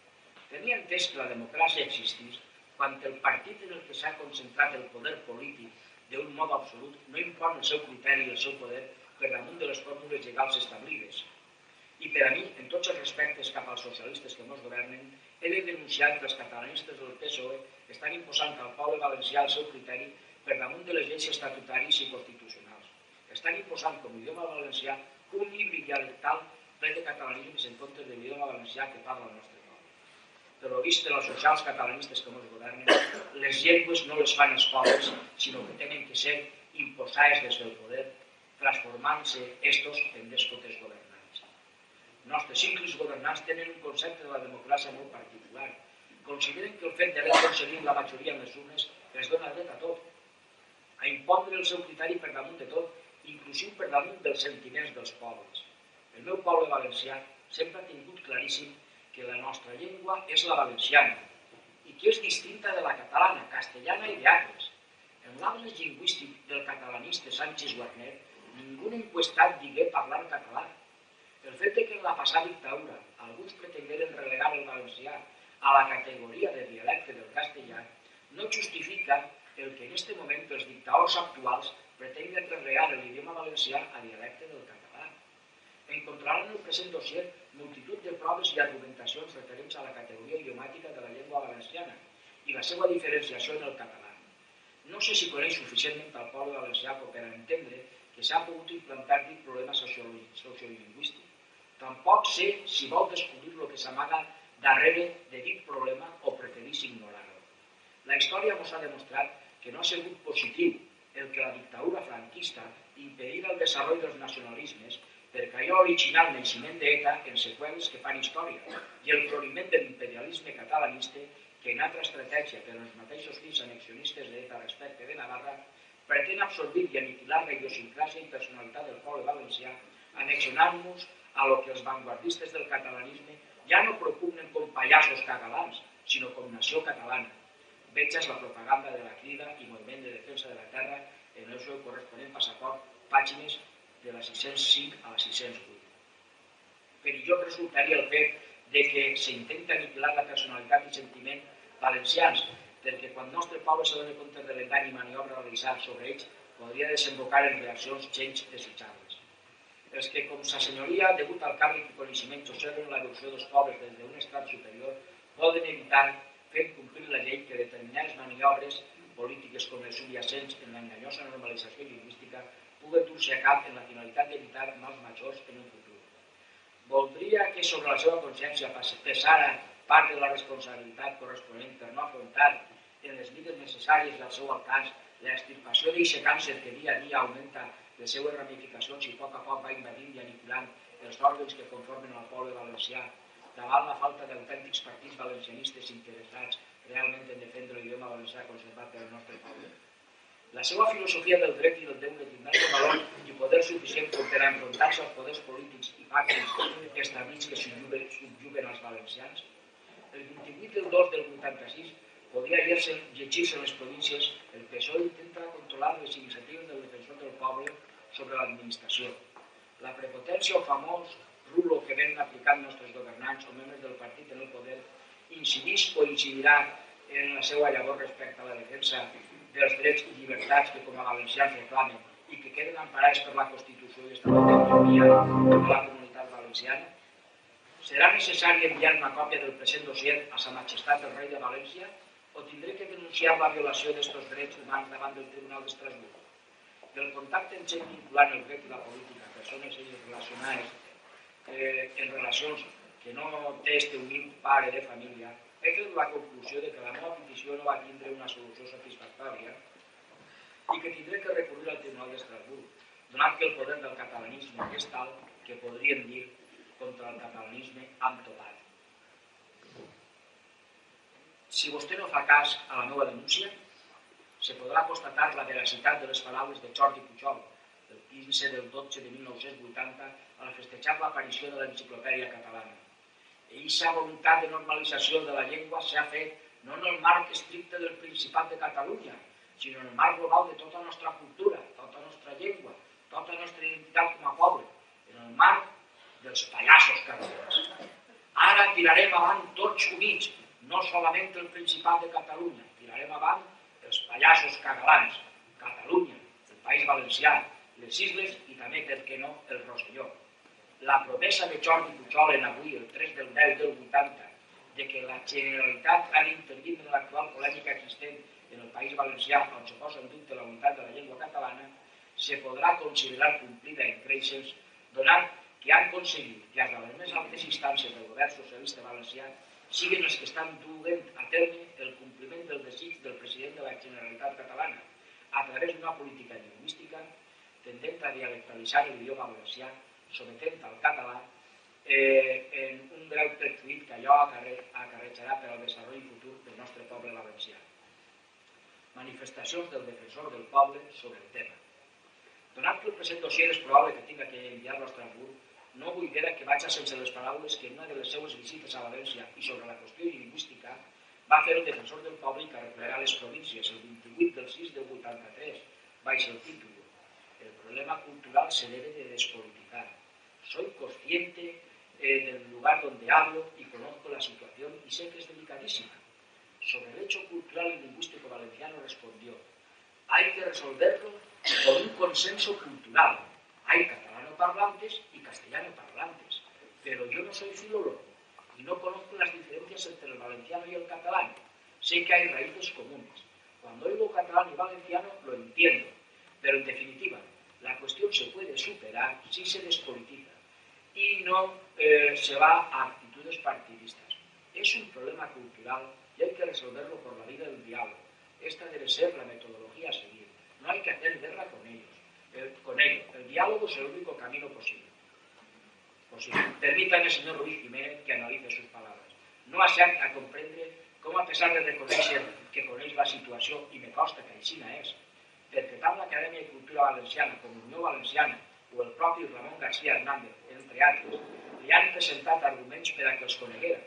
Tenia entès que la democràcia existís quan el partit en el que s'ha concentrat el poder polític d'un mode absolut no impon el seu criteri i el seu poder per damunt de les fórmules legals establides. I per a mi, en tots els respectes cap als socialistes que ens governen, he de denunciar que els catalanistes del PSOE estan imposant al poble valencià el seu criteri per damunt de les lleis estatutàries i constitucionals. Estan imposant com a idioma valencià un híbrid dialectal ple de catalanismes en comptes de l'idioma valencià que parla el nostre poble. Per lo vist dels socials catalanistes que ens governen, les llengües no les fan els pobles, sinó que tenen que ser imposades des del poder, transformant-se estos en dèspotes governants. Els nostres cicles governants tenen un concepte de la democràcia molt particular. Consideren que el fet d'haver aconseguit la majoria en les urnes els dona dret a tot, a impondre el seu criteri per damunt de tot, inclusiu per damunt dels sentiments dels pobles. El meu poble valencià sempre ha tingut claríssim que la nostra llengua és la valenciana i que és distinta de la catalana, castellana i d'altres. En l'àmbit lingüístic del catalanista Sánchez Guarner, ningú enquestat digué parlar català. El fet que en la passada dictadura alguns pretengueren relegar el valencià a la categoria de dialecte del castellà no justifica el que en aquest moment els dictadors actuals pretenguen relegar l'idioma valencià a dialecte del català. Encontraran en el present dossier multitud de proves i argumentacions referents a la categoria idiomàtica de la llengua valenciana i la seva diferenciació en el català. No sé si coneix suficientment el poble valencià per entendre que s'ha pogut implantar dit problema sociolingüístic. Tampoc sé si vol descobrir el que s'amaga darrere de dit problema o preferís ignorar-lo. La història ens ha demostrat que no ha sigut positiu el que la dictadura franquista impedirà el desenvolupament dels nacionalismes perquè allò original naixement d'ETA en seqüeles que fan història i el floriment de l'imperialisme catalanista que en altra estratègia per als mateixos fills annexionistes d'ETA respecte de Navarra pretén absorbir i aniquilar la idiosincràsia i personalitat del poble valencià annexionant-nos a lo que els vanguardistes del catalanisme ja no propugnen com pallassos catalans, sinó com nació catalana. Veges la propaganda de la Crida i Moviment de Defensa de la Terra en el seu corresponent passaport, pàgines de la 605 a la 608. Perillós resultaria el fet de que s'intenta aniquilar la personalitat i sentiment valencians, perquè quan el nostre poble s'adona compte de l'engany i maniobra realitzat sobre ells podria desembocar en reaccions gens desitjables. Els que, com sa senyoria, degut al càrrec i coneixement, observen l'evolució dels pobles des d'un estat superior, poden evitar fent complir la llei que determinades maniobres polítiques com els subjacents en l'enganyosa normalització lingüística puguen dur-se a cap en la finalitat d'evitar mals majors en un futur. Voldria que sobre la seva consciència pesara part de la responsabilitat corresponent per no afrontar en les mides necessàries del seu alcance l'extirpació d'aquest càncer que dia a dia augmenta les seues ramificacions i a poc va invadint i aniquilant els òrgans que conformen el poble valencià davant la falta d'autèntics partits valencianistes interessats realment en defendre l'idioma valencià conservat per al nostre poble. La seva filosofia del dret i del deure tindrà el valor i poder suficient per a enfrontar-se als poders polítics i pactes establits que subjuguen als valencians. El 28 del 2 del 86 podria llegir-se en les províncies el PSOE intenta controlar les iniciatives del defensor del poble sobre l'administració. La prepotència o famós rulo que venen aplicant nostres governants o membres del partit en el poder incidís o incidirà en la seva llavor respecte a la defensa dels drets i llibertats que com a valencians reclamen i que queden emparats per la Constitució i l'Estatut d'autonomia de la Comunitat Valenciana? Serà necessari enviar una còpia del present dossier a Sa Majestat el Rei de València o tindré que denunciar la violació d'aquests drets humans davant del Tribunal d'Estrasburg? Del contacte en gent vinculant el dret i la política, persones relacionades en relacions que no té este humil pare de família, he tret la conclusió de que la meva petició no va tindre una solució satisfactòria i que tindré que recurrir al Tribunal d'Estrasburg, donat que el poder del catalanisme és tal que podríem dir contra el catalanisme amb topat. Si vostè no fa cas a la meva denúncia, se podrà constatar la veracitat de les paraules de Jordi Pujol, el 15 del 12 de 1980, al festejar l'aparició de l'enciclopèdia catalana. Eixa voluntat de normalització de la llengua s'ha fet no en el marc estricte del Principat de Catalunya, sinó en el marc global de tota la nostra cultura, tota la nostra llengua, tota la nostra identitat com a poble, en el marc dels pallassos catalans. Ara tirarem avant tots units, no solament el Principat de Catalunya, tirarem avant els pallassos catalans, Catalunya, el País Valencià, les Isles i també, per què no, el Rosselló. La promesa de Jordi Pujol en avui, el 3 del 10 del 80, de que la Generalitat ha d'intervenir en l'actual polèmica existent en el País Valencià on se posa en dubte la unitat de la llengua catalana, se podrà considerar complida en creixents, donat que han aconseguit que des de les més altes instàncies del govern socialista valencià siguin els que estan duent a terme el compliment del desig del president de la Generalitat catalana a través d'una política lingüística tendent a dialectalitzar l'idioma valencià, sometent al català en un greu perjuït que allò acarretjarà per al desenvolupament futur del nostre poble valencià. Manifestacions del defensor del poble sobre el tema. Donat que el present dossier és probable que tinga que enviar-lo a Estrasburg, no vull dir que vaig sense les paraules que en una de les seues visites a València i sobre la qüestió lingüística va fer el defensor del poble i que recorrerà les províncies el 28 del 6 del 83, baix el títol. El problema cultural se debe de despolitizar. Soy consciente del lugar donde hablo y conozco la situación y sé que es delicadísima. Sobre el hecho cultural y lingüístico valenciano respondió: hay que resolverlo con un consenso cultural. Hay catalano parlantes y castellano parlantes. Pero yo no soy filólogo y no conozco las diferencias entre el valenciano y el catalán. Sé que hay raíces comunes. Cuando oigo catalán y valenciano lo entiendo, pero en definitiva, la cuestión se puede superar si se despolitiza y no se va a actitudes partidistas. Es un problema cultural y hay que resolverlo por la vía del diálogo. Esta debe ser la metodología a seguir. No hay que hacer guerra con ello. El diálogo es el único camino posible. Permítame, señor Ruiz Jiménez, que analice sus palabras. No acierta a comprendre com, a pesar de reconèixer que coneix la situació, i me consta que aixina és, perquè tant l'Acadèmia de Cultura Valenciana com l'Unió Valenciana o el propi Ramon García Hernández, entre altres, li han presentat arguments per a que els coneguera,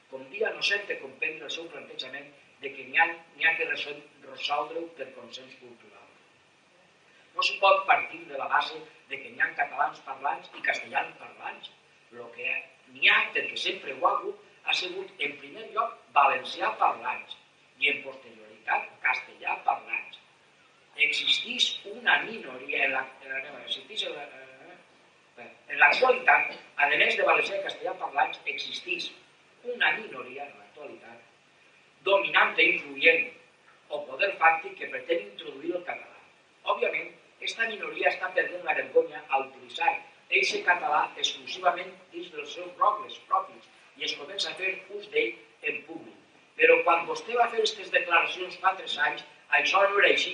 com dia no sente comprendre el seu plantejament de que n'hi ha que resoldre-ho per consens cultural. No se pot partir de la base de que n'hi ha catalans parlants i castellans parlants. El que n'hi ha, perquè sempre ho ha hagut, ha sigut, en primer lloc, valencià parlants i, en posterioritat, castellà parlants. Existeix una minoria en l'actualitat, a més de valencià i castellà parlants, existeix una minoria en l'actualitat dominant i influent o poder fàctic que pretén introduir el català. Òbviament, aquesta minoria està perdent la vergonya a utilitzar aquest català exclusivament dins dels seus rogles propis i es comença a fer ús d'ell en públic. Però quan vostè va fer aquestes declaracions fa 3 anys, això no era així.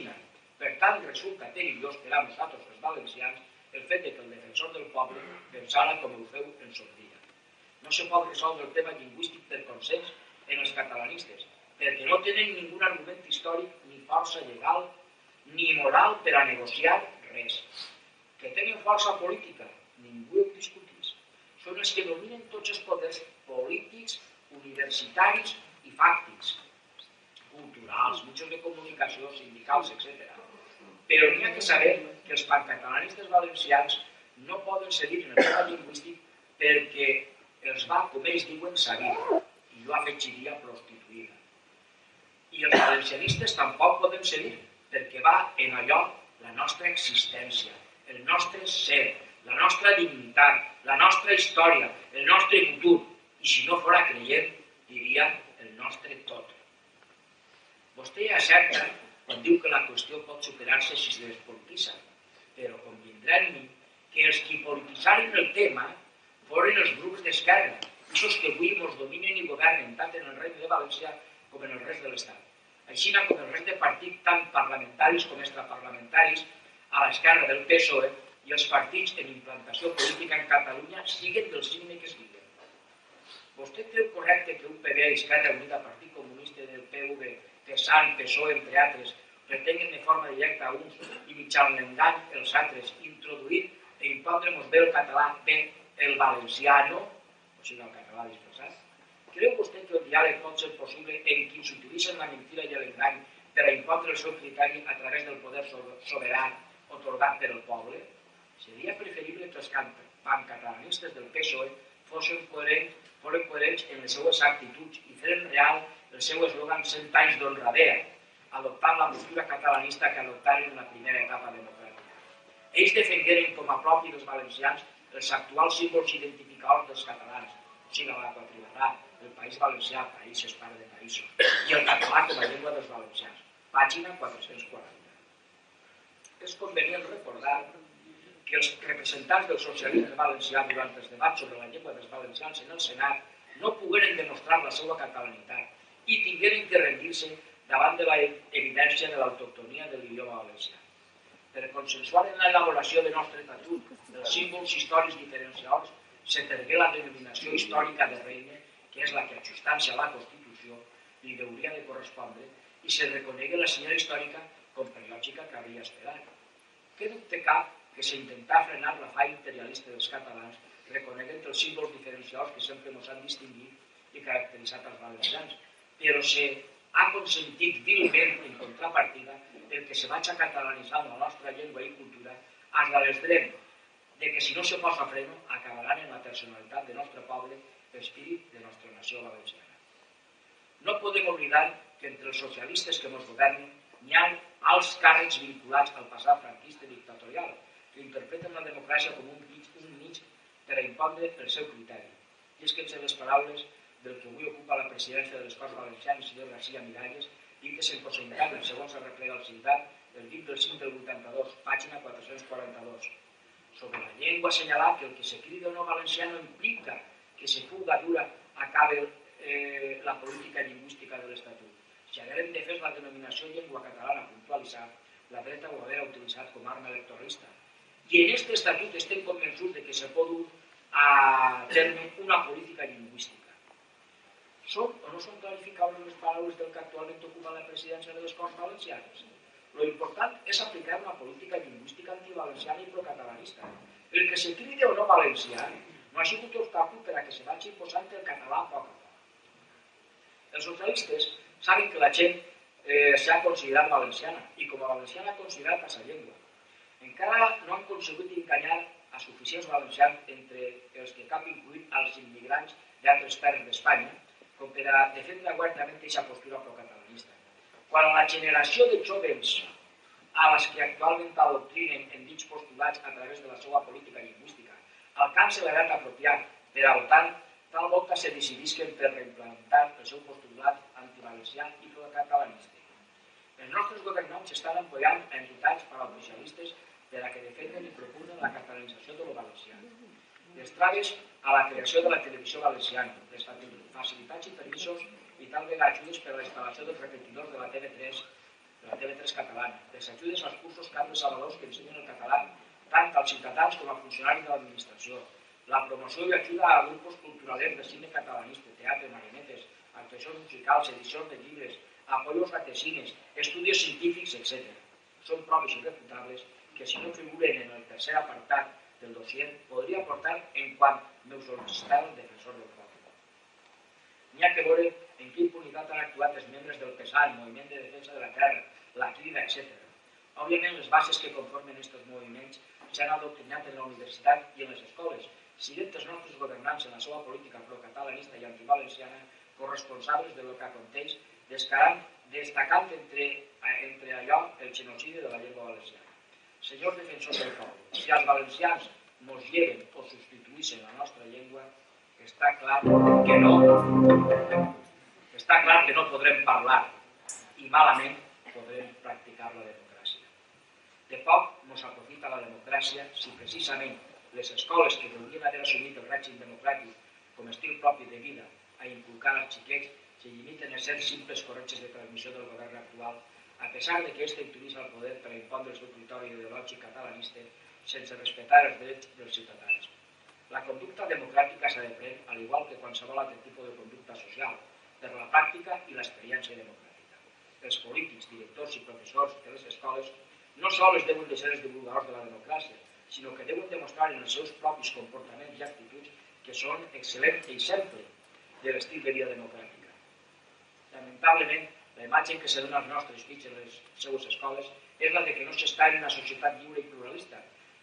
Per tant, resulta perillós per a nosaltres, els valencians, el fet que el defensor del poble pensara com ho feu en son dia. No se pot resoldre el tema lingüístic per consens en els catalanistes, perquè no tenen ningú argument històric ni força legal ni moral per a negociar res. Que tenen força política, ningú ho discutís. Són els que dominen tots els poders polítics, universitaris i fàctics, culturals, mitjans de comunicació, sindicals, etc. Però n'hi ha que saber que els pancatalanistes valencians no poden seguir en el tema lingüístic perquè els va, com ells diuen, seguir, i jo afegiria prostituïda. I els valencianistes tampoc poden seguir, perquè va en allò la nostra existència, el nostre ser, la nostra dignitat, la nostra història, el nostre futur, i si no fora creient, diria el nostre tot. Vostè acerta quan diu que la qüestió pot superar-se si es despolititza, però convindrà en mi que els que polititzaren el tema foren els grups d'esquerra, aquests que avui ens dominen i governen tant en el Regne de València com en el rest de l'Estat. Així com el rest de partits, tant parlamentaris com extraparlamentaris, a l'esquerra del PSOE i els partits en implantació política en Catalunya siguen del signe que siguen. Vostè creu correcte que UPB, Esquerra Unida, Partit Comunista del PV, PSAN, PSOE, entre altres, pretenguen de forma directa a uns i mitjan l'engany els altres, introduir i impondre-nos bé el català, bé el valenciano, o sigui el català disfressat? Creu vostè que el diàleg pot ser possible en qui s'utilitzen la mentida i l'engany per a impondre el seu criteri a través del poder soberà atorgat per el poble? Seria preferible que els pancatalanistes del PSOE fossin coherents en les seues actituds i feren real el seu eslògan 100 anys d'honradera, adoptant la postura catalanista que adoptaren en la primera etapa democràtica. Ells defengueren com a propi dels valencians els actuals símbols identificadors dels catalans, o sigui la quadrilateral, el País Valencià, país és part de països, i el català com a llengua dels valencians. Pàgina 440. És convenient recordar que els representants del socialisme valencià durant els debats sobre la llengua dels valencians en el Senat no pogueren demostrar la seva catalanitat i tingueren que rendir-se davant de l'evidència de l'autoctonia de l'idioma valencià. Per consensuar en l'elaboració del nostre estatut dels símbols històrics diferenciadors, s'atergué la denominació històrica de regne, que és la que, ajustant-se a la Constitució, li hauria de correspondre, i se reconegué la senyora històrica com per lògica que havia esperat. Què dubte cap que s'intentà frenar la falla imperialista dels catalans, reconeguent els símbols diferencials que sempre ens han distingut i caracteritzat els valencians, però s'ha consentit vilment en contrapartida perquè se vaig catalanitzant la nostra llengua i cultura fins a l'extrem de que si no se posa freno acabaran en la personalitat del nostre poble, l'espírit de la nostra nació valenciana. No podem oblidar que entre els socialistes que ens governen n'hi ha alts càrrecs vinculats al passat franquista dictatorial que interpreten la democràcia com un mig per a impondre el seu criteri. I és que en les paraules del que avui ocupa la presidència de les Corts Valencianes, el senyor García Miralles, dites en cosa interna, segons el replega del CINDAT, el 20 del 5 del 82, pàgina 442. Sobre la llengua assenyalar que el que se crida o no valencià no implica que se puga dur a cabo la política lingüística de l'Estatut. Si haguérem defès la denominació llengua catalana puntualitzar, la dreta ho haguera utilitzat com a arma electoralista. I en aquest estatut estem convençuts de que se pot dur a terme una política lingüística. Són o no són clarificables les paraules del que actualment ocupa la presidència de les Corts Valencianes? Lo important és aplicar una política lingüística antivalenciana i procatalanista. El que se cride o no valencià no ha sigut obstacle per a que se vagi posant el català a poc a poc. Els socialistes saben que la gent s'ha considerat valenciana i com a valenciana ha considerat a sa llengua. Encara no han aconseguit encanyar a suficients valencians entre els que cap incluït als immigrants d'altres terres d'Espanya com per a defendre obertament aquesta postura procatalanista. Quan la generació de jóvens a les que actualment adoctrinen en dits postulats a través de la seva política lingüística alcança l'edat apropiat per a votar, tal volta se decidisquen per reimplantar el seu postulat antivalencià i procatalanista. Els nostres governants estan apoyant a entitats paraoficialistes per a que defenden i propugnen la catalanització de lo valencià. Les traves a la creació de la televisió valenciana, les facilitats i permisos i tal vegada ajudes per a la instal·lació dels repetidors de la TV3 catalana, les ajudes als cursos Carles Salvadors que ensenyen el català tant als ciutadans com a funcionaris de l'administració, la promoció i ajuda a grupos culturals de cine catalanista, teatre, marionetes, actuacions musicals, edicions de llibres, apoyos a tesines, estudis científics, etc. Són proves irrefutables que si no figuren en el tercer apartat del dossier podria aportar en quant meu sol·licitar el defensor del poble. N'hi ha que veure en quina impunitat han actuat els membres del PSA, el Moviment de Defensa de la Terra, la Crida, etc. Òbviament, les bases que conformen aquests moviments s'han adoctrinat en la universitat i en les escoles, siguent els nostres governants en la seva política procatalanista i antivalenciana corresponsables de lo que aconteix, destacant entre allò el genocidi de la llengua valenciana. Senyors defensors del poble, si els valencians mos lleven o substituïssin la nostra llengua, està clar que no podrem parlar i malament podrem practicar la democràcia. De poc mos aprofita la democràcia si precisament les escoles que volien haver assumit el règim democràtic com a estil propi de vida a inculcar als xiquets se limiten a ser simples corretges de transmissió del govern actual, a pesar de que este utilitza el poder per a impondre el seu criteri ideològic catalanista sense respectar els drets dels ciutadans. La conducta democràtica s'ha de prendre, al igual que qualsevol altre tipus de conducta social, per la pràctica i l'experiència democràtica. Els polítics, directors i professors de les escoles no sols deuen de ser els divulgadors de la democràcia, sinó que deuen demostrar en els seus propis comportaments i actituds que són excel·lent exemple de l'estil de vida democràtica. Lamentablement, la imatge que se dona als nostres fills en les seues escoles és la de que no s'està en una societat lliure i pluralista,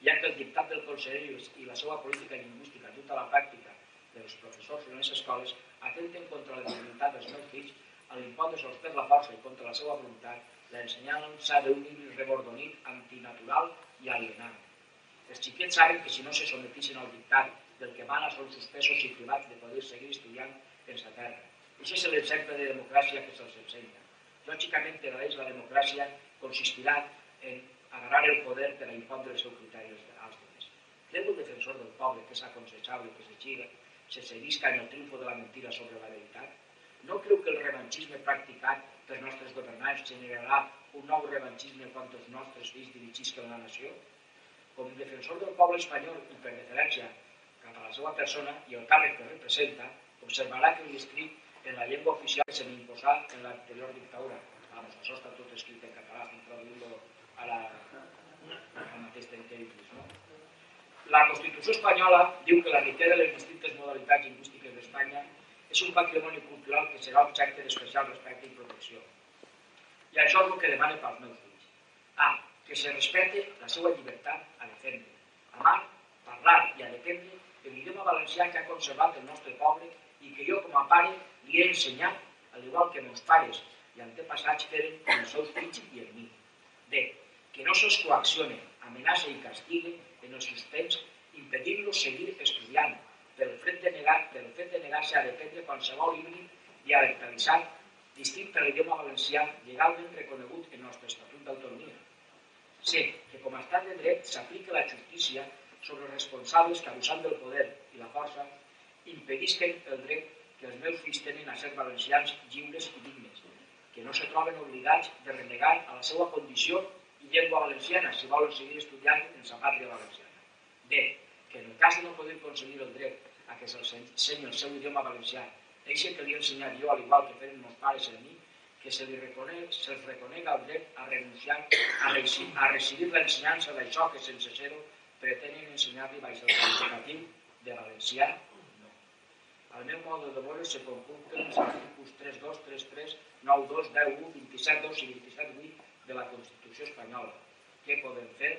ja que el dictat del conseller i la seva política lingüística duta a la pràctica dels professors en les escoles atenten contra la dignitat dels meus fills a l'impondre-se'ls per la força i contra la seva voluntat, l'ensenyança d'un llibre rebordonit, antinatural i alienant. Els xiquets saben que si no se sometissin al dictat del que mana són suspesos i privats de poder seguir estudiant en sa terra. Això és l'exemple de democràcia que se'ls ensenya. Lògicament, per a ells la democràcia consistirà en agarrar el poder per a impondre el seu criteri als altres. Creu el defensor del poble que és aconsejable que se seguisca en el triomfo de la mentira sobre la veritat? No creu que el revanchisme practicat pels nostres governants generarà un nou revanchisme quan els nostres fills dirigisquen la nació? Com defensor del poble espanyol i per deferència cap a la seva persona i el càrrec que representa, observarà que l'escrit en la llengua oficial que se m'imposà en l'anterior dictadura. Això està tot escrit en català, introduint-lo al mateix temps. La Constitució espanyola diu que la riquesa de les distintes modalitats lingüístiques d'Espanya és un patrimoni cultural que serà objecte d'especial respecte i protecció. I això és el que demano pels meus fills. Que se respecte la seva llibertat a defendre, amar, parlar i a defendre l'idioma valencià que ha conservat el nostre poble i que jo com a pare li he ensenyat, al igual que meus pares i antepassats feren amb els seus fills i en mi. B. Que no se'ls coaccione, amenaça i castigue en el suspens impedint-los seguir estudiant pel fet de negar-se a dependre qualsevol híbrid dialectalitzat distinta a l'idioma valencià legalment reconegut en el nostre Estatut d'Autonomia. Sé que com a estat de dret s'aplica la justícia sobre els responsables que, abusant del poder i la força, impedisquen el dret que els meus fills tenen a ser valencians lliures i dignes, que no se troben obligats de renegar a la seva condició i llengua valenciana si volen seguir estudiant en sa pàtria valenciana. Bé, que en el cas de no poder aconseguir el dret a que se'ls ensenyi el seu idioma valencià, eixe que li he ensenyat jo, al igual que feren meus pares a mi, que se'ls reconega el dret a renunciar a recibir l'ensenyança d'això que sense ser-ho pretenen ensenyar-li baix el qualificatiu de valencià. No. Al meu mode de veure se conculquen els articles 3.2, 3.3, 9.2, 10.1, 27.2 i 27.8 de la Constitució espanyola. Què podem fer?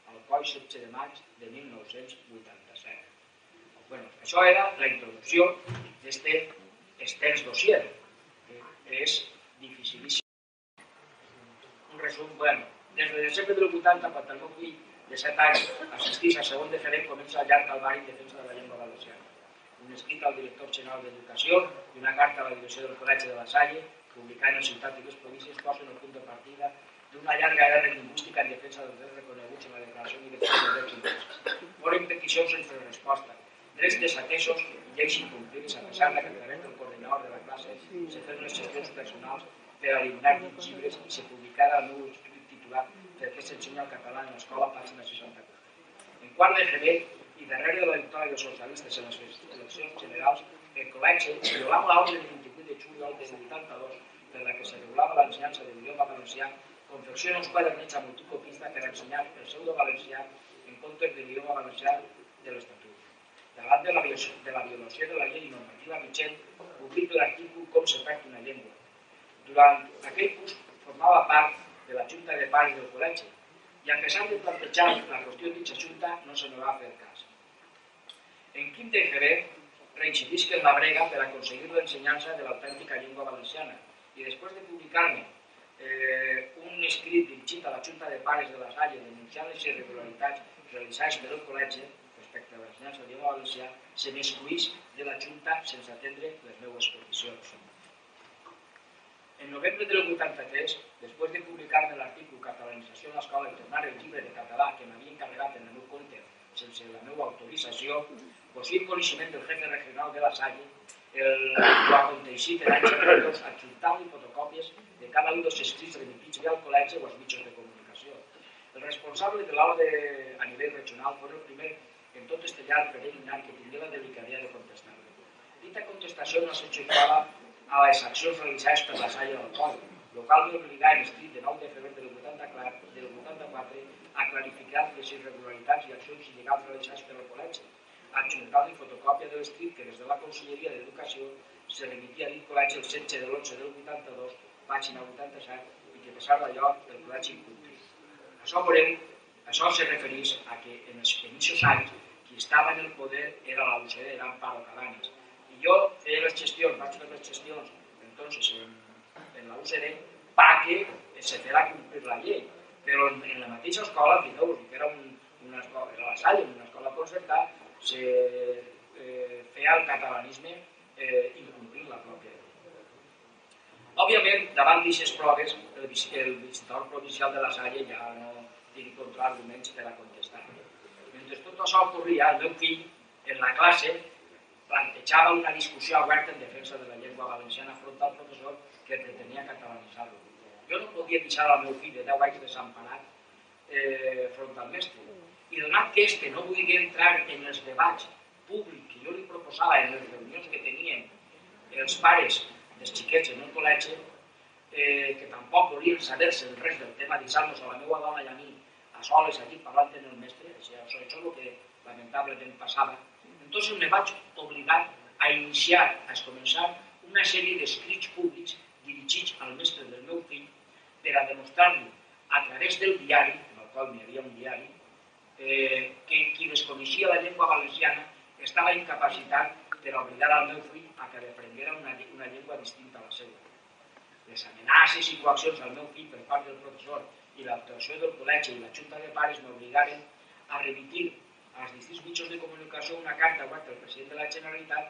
Al coll 16 de maig de 1987. Això era la introducció d'aquest extens dossier, que és dificilíssim. Un resum, des de desembre del 80, quan el meu fill de 7 anys assistís a segon de febrer, comença el llarg calvari en defensa de la llengua valenciana. Un escrit al director general d'Educació i una carta a la direcció del Col·legi de la Salle, publicant en Ciutat i les Províncies, posen el punt de partida d'una llarga guerra lingüística en defensa dels drets reconeguts en la Declaració Universal dels Drets Humans. Foren peticions sense resposta, drets desatesos i lleis incomplides, a pesar que a través del coordinador de la classe se feien les gestions personals per eliminar llibres i se publicara el meu escrit titulat Per què s'ensenya el català en l'escola, pàgina 64. En quart de febrer i darrere de la victòria dels socialistes en les eleccions generals, el Col·legi, violant l'ordre del 28 de juliol del 82, per la que se regulava l'ensenyança de l'idioma valencià, confecciona uns quadernets a multicopista per ensenyar el pseudo-valencià en comptes de l'idioma valencià de l'Estatut. Davant de la violació de la llei normativa vigent, publica l'artícul Com se perd una llengua. Durant aquell curs formava part de la Junta de Pares del Col·legi i a pesar de plantejar la qüestió d'aquesta junta no se me va fer cas. En 5 de febrer reincidisc en la brega per aconseguir l'ensenyança de l'autèntica llengua valenciana i després de publicar-me un escrit dirigit a la Junta de Pares de la Salle denunciant les irregularitats realitzades per el Col·legi respecte a l'ensenyança del idioma valencià, se m'excluís de la Junta sense atendre les meves peticions. En novembre del 83, després de publicar-me l'article Catalanització en l'escola i tornar el llibre de català que m'havia encarregat en el meu compte sense la meva autorització, possible coneixement del jefe regional de la Salle, ho aconteixit en anys anteriors adjuntant-li fotocòpies de cada un dels escrits remitits al col·legi o als mitjans de comunicació. El responsable de l'aula a nivell regional fou el primer en tot este llarg peregrinat que tingué la delicadia de contestar-me. Dita contestació no s'executava a les accions realitzades per la Salle del Coll, el qual m'obligà en escrit de 9 de febrer del 84 a clarificar les irregularitats i accions il·legals realitzades per el col·legi, adjuntant-li fotocòpia de l'escrit que des de la Conselleria d'Educació se remitia a dit col·legi el 16 de l'11 del 82, pàgina 87, i que a pesar d'allò el col·legi incomplia. Això se refereix a que en aquests anys qui estava en el poder era la UCD, era Amparo Cabanes. I jo feia les gestions, vaig fer les gestions entonces en la UCD perquè se fera complir la llei. Però en la mateixa escola, fixeu-vos, que era una escola, era la Salle, una escola concertada, se feia el catalanisme incomplint la pròpia llei. Òbviament, davant d'aquestes proves, el visitador provincial de la Salle ja no tenia contraarguments per a contestar. Mentre tot això ocorria, el meu fill, en la classe, plantejava una discussió oberta en defensa de la llengua valenciana front al professor que pretenia catalanitzar-lo. Jo no podia deixar al meu fill de 10 anys desemparat front al mestre. I donat que este no volia entrar en els debats públics que jo li proposava en les reunions que tenien els pares dels xiquets en el col·legi, que tampoc volien saber-se res del tema, deixar-nos a la meva dona i a mi a soles allí parlant amb el mestre, això és el que lamentablement passava. Entonces me vaig obligar a iniciar, a començar una sèrie d'escrits públics dirigits al mestre del meu fill per a demostrar-li a través del diari, en el qual hi havia un diari, que qui desconeixia la llengua valenciana estava incapacitat per obligar al meu fill a que aprenguera una llengua distinta a la seva. Les amenaces i coaccions al meu fill per part del professor i l'actuació del col·legi i la Junta de Pares m'obligaren a remitir als distints mitjans de comunicació una carta oberta al president de la Generalitat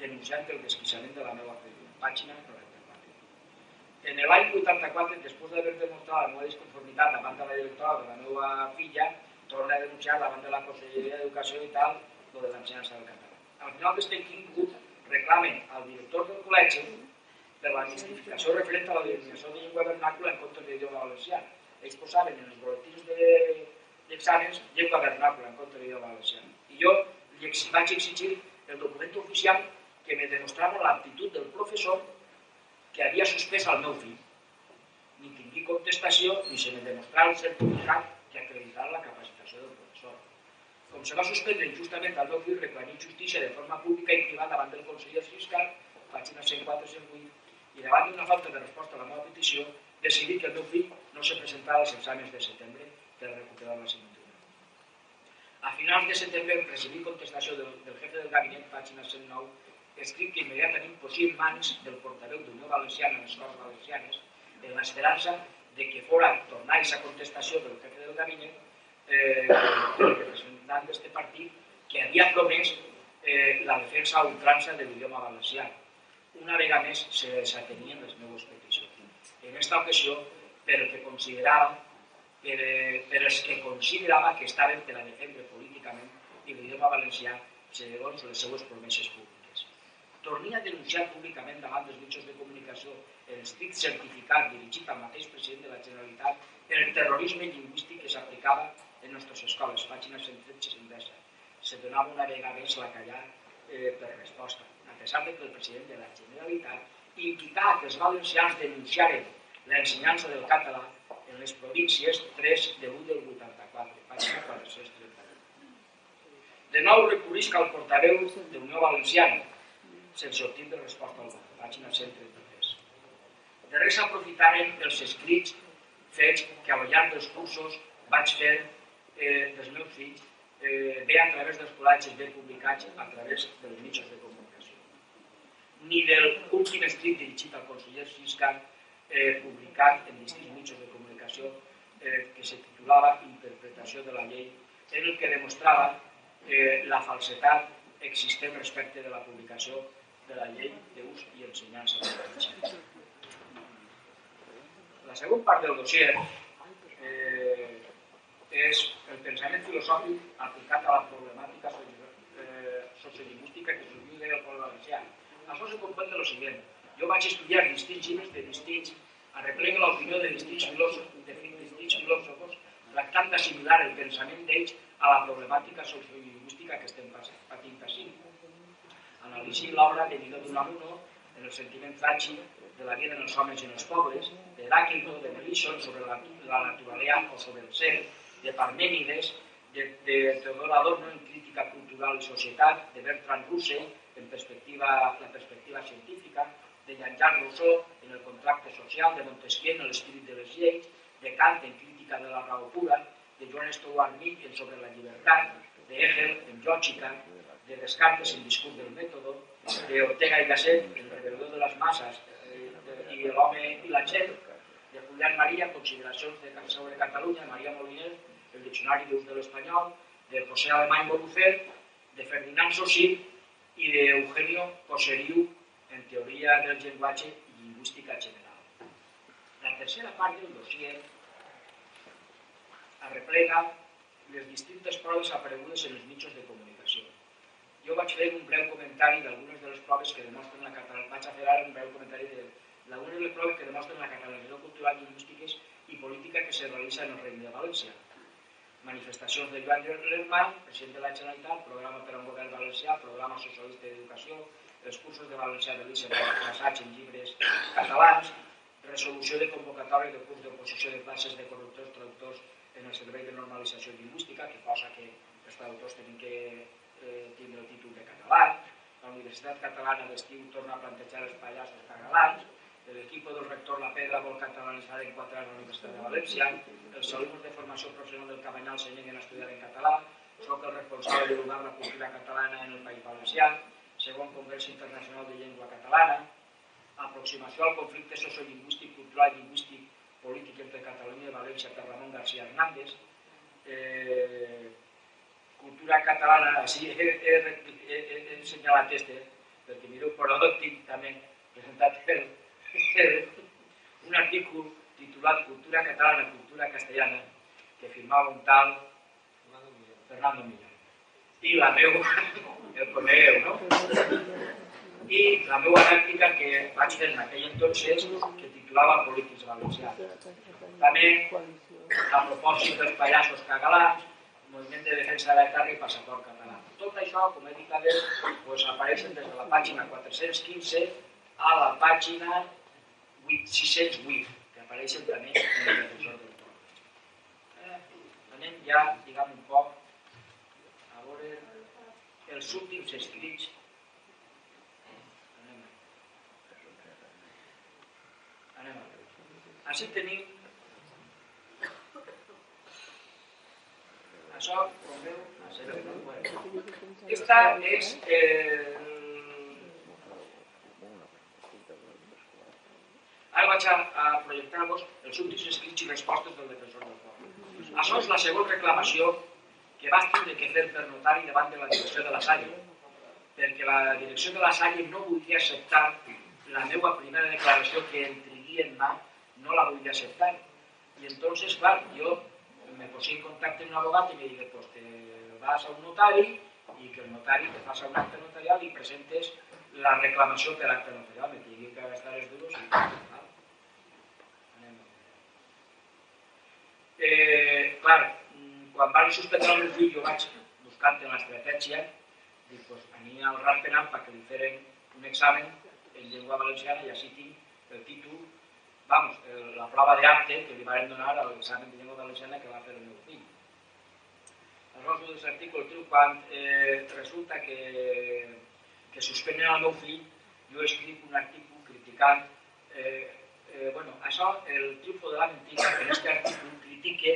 denunciant el desquiciament de la meva pàgina 94. En l'any 84, després d'haver demostrat la meva disconformitat davant de la directora de la meva filla, torna a denunciar davant de la Conselleria d'Educació i tal, lo de l'ensenyança del català. Al final d'aquest input reclamen al director del col·legi per la justificació referent a la denominació de llengua vernàcula en comptes d'idioma valencià. Ells posaven en els boletins d'exàmens llengua vernàcula en comptes d'idioma valencià. I jo vaig exigir el document oficial que me demostrava l'aptitud del professor que havia suspès al meu fill. Ni tingui contestació ni se me demostrava el certificat que acreditava la capacitació del professor. Com se va suspendre injustament al meu fill, reclamant justícia de forma pública i privada davant del conseller fiscal, pàgina 104-108, i davant d'una falta de resposta a la meva petició, decidí que el meu fill no se presentava als exàmens de setembre per recuperar l'assignatura. A finals de setembre recibí contestació del jefe del gabinet, pàgina 109, escrit que immediatament posia en mans del portaveu d'Unió Valenciana a les Corts Valencianes en l'esperança de que fora tornar aquesta contestació del jefe del gabinet el representant d'aquest partit que havia promès la defensa a ultrança de l'idioma valencià. Una vegada més se desatenien les meves peticions. En aquesta ocasió, per els que considerava que estaven per a defendre políticament l'idioma valencià segons les seues promeses públiques. Torni a denunciar públicament davant dels mitjans de comunicació el estricte certificat dirigit al mateix president de la Generalitat el terrorisme lingüístic que s'aplicava en les nostres escoles, pàgina 113-117. Se donava una vegada més la callar per resposta, a pesar que el president de la Generalitat invitava que els valencians denunciaren l'ensenyança del català en les províncies 3 de l'1 del 84, pàgina 431. De nou recurrisc al portaveu d'Unió Valenciana, sense obtindre resposta alguna, pàgina 133. De res aprofitaren els escrits fets que al llarg dels cursos vaig fer dels meus fills, bé a través dels col·legis ben publicats a través dels mitjans de comunicació. Ni del últim escrit dirigit al conseller fiscal publicat en distints mitjans de comunicació que se titulava Interpretació de la llei, en el que demostrava la falsetat existent respecte de la publicació de la llei d'ús i ensenyança de valencià. La segona part del dossier és el pensament filosòfic aplicat a la problemàtica sociolingüística que s'ubica al poble valencià. Això se compon de lo següent. Jo vaig estudiar distints llibres de distints, arreplega l'opinió de distints filòsofos, tractant d'assimilar el pensament d'ells a la problemàtica sociolingüística que estem patint així. Analitzim l'obra de Miguel d'Unamuno en el sentiment tràgic de la vida dels homes i els pobles, d'Heràclito, de Melíson sobre la naturalea o sobre el ser, de Parmènides, de Teodor Adorno en crítica cultural i societat, de Bertrand Russell en la perspectiva científica, de Jean-Jacques Rousseau en el contracte social, de Montesquieu en l'espírit de les lleis, de Kant en crítica de la raó pura, de Joan Stuart Mill en sobre la llibertat, de Hegel en lògica, de Descartes en discurs del mètode, de Ortega y Gasset en rebel·lió de les masses i l'home i la gent, de Julián María, consideracions sobre Catalunya, de María Moliner, el diccionari d'ús de l'espanyol, de José Alemany Borufer, de Ferdinand Saussure i d'Eugenio Coseriu en teoria del llenguatge i lingüística general. La tercera part del dossier arreplega les distintes proves aparegudes en els mitjans de comunicació. Jo vaig fer un breu comentari d'algunes de les proves que demostren la catalanizació. Vaig a fer ara un breu comentari d'algunes de les proves que demostren la catalanizació cultural, lingüístiques i política que se realitza en el Regne de València. Manifestacions de Joan Lermà, president de la Generalitat, programa per a un govern valencià, programa socialista d'educació, els cursos de valencià de l'ICE basats en llibres catalans, resolució de convocatòria de curs d'oposició de classes de correctors traductors en el servei de normalització lingüística, que posa que els traductors tenen que tindre el títol de català. La Universitat Catalana d'Estiu torna a plantejar els pallassos catalans. L'equip del rector La Pedra vol catalanitzar en 4 anys la Universitat de València. Els alumnes de formació professional del Cabanyal se neguen a estudiar en català. Soc el responsable de divulgar la cultura catalana en el País Valencià. Segon Congrés Internacional de Llengua Catalana. Aproximació al conflicte sociolingüístic, cultural, lingüístic, polític entre Catalunya i València per Ramon García Hernández. Cultura cultura catalana, així he assenyalat perquè mireu, però tinc també presentat un artícul titulat Cultura catalana, cultura castellana, que firmava un tal Fernando Millán. I la meva, el coneixeu, no? I la meva anàctica que vaig fer en aquell entonces, que titulava Polítics valencians. També, a propòsit dels pallassos catalans, Moviment de Defensa de la Terra i Passaport Català. Tot això, com he dit abans, apareixen des de la pàgina 415 a la pàgina 608, que apareixen també en el Defensor del Poble. Anem ja, diguem un poc, a veure els últims escrits. Anem a veure. Així tenim això, com veu, esta és ara vaig a projectar-vos els últims escrits i respostes del Defensor del Poble. Això és la segona reclamació que vas tindre que fer per notari davant de la direcció de la Salle, perquè la direcció de la Salle no volia acceptar la meva primera declaració que en trigui en mà, no la volia acceptar. I entonces, clar, jo me posé en contacte amb un abogat i me digué, pues te vas a un notari i que el notari te faci un acte notarial i presentes la reclamació per acte notarial. Me tingui que gastar els duros i tal. Anem a veure. Clar, quan van suspendre el meu fill jo vaig buscant en l'estratègia, dic, pues anem al ras penal perquè li feren un examen en llengua valenciana i així tinc el títol, vamos, la prova d'acte que li van donar a l'examen de llengua valenciana que va fer el meu fill. Aleshores, d'aquest article, quan resulta que suspenen el meu fill, jo escric un article criticant, això, el triunfo de la mentira, en aquest article critique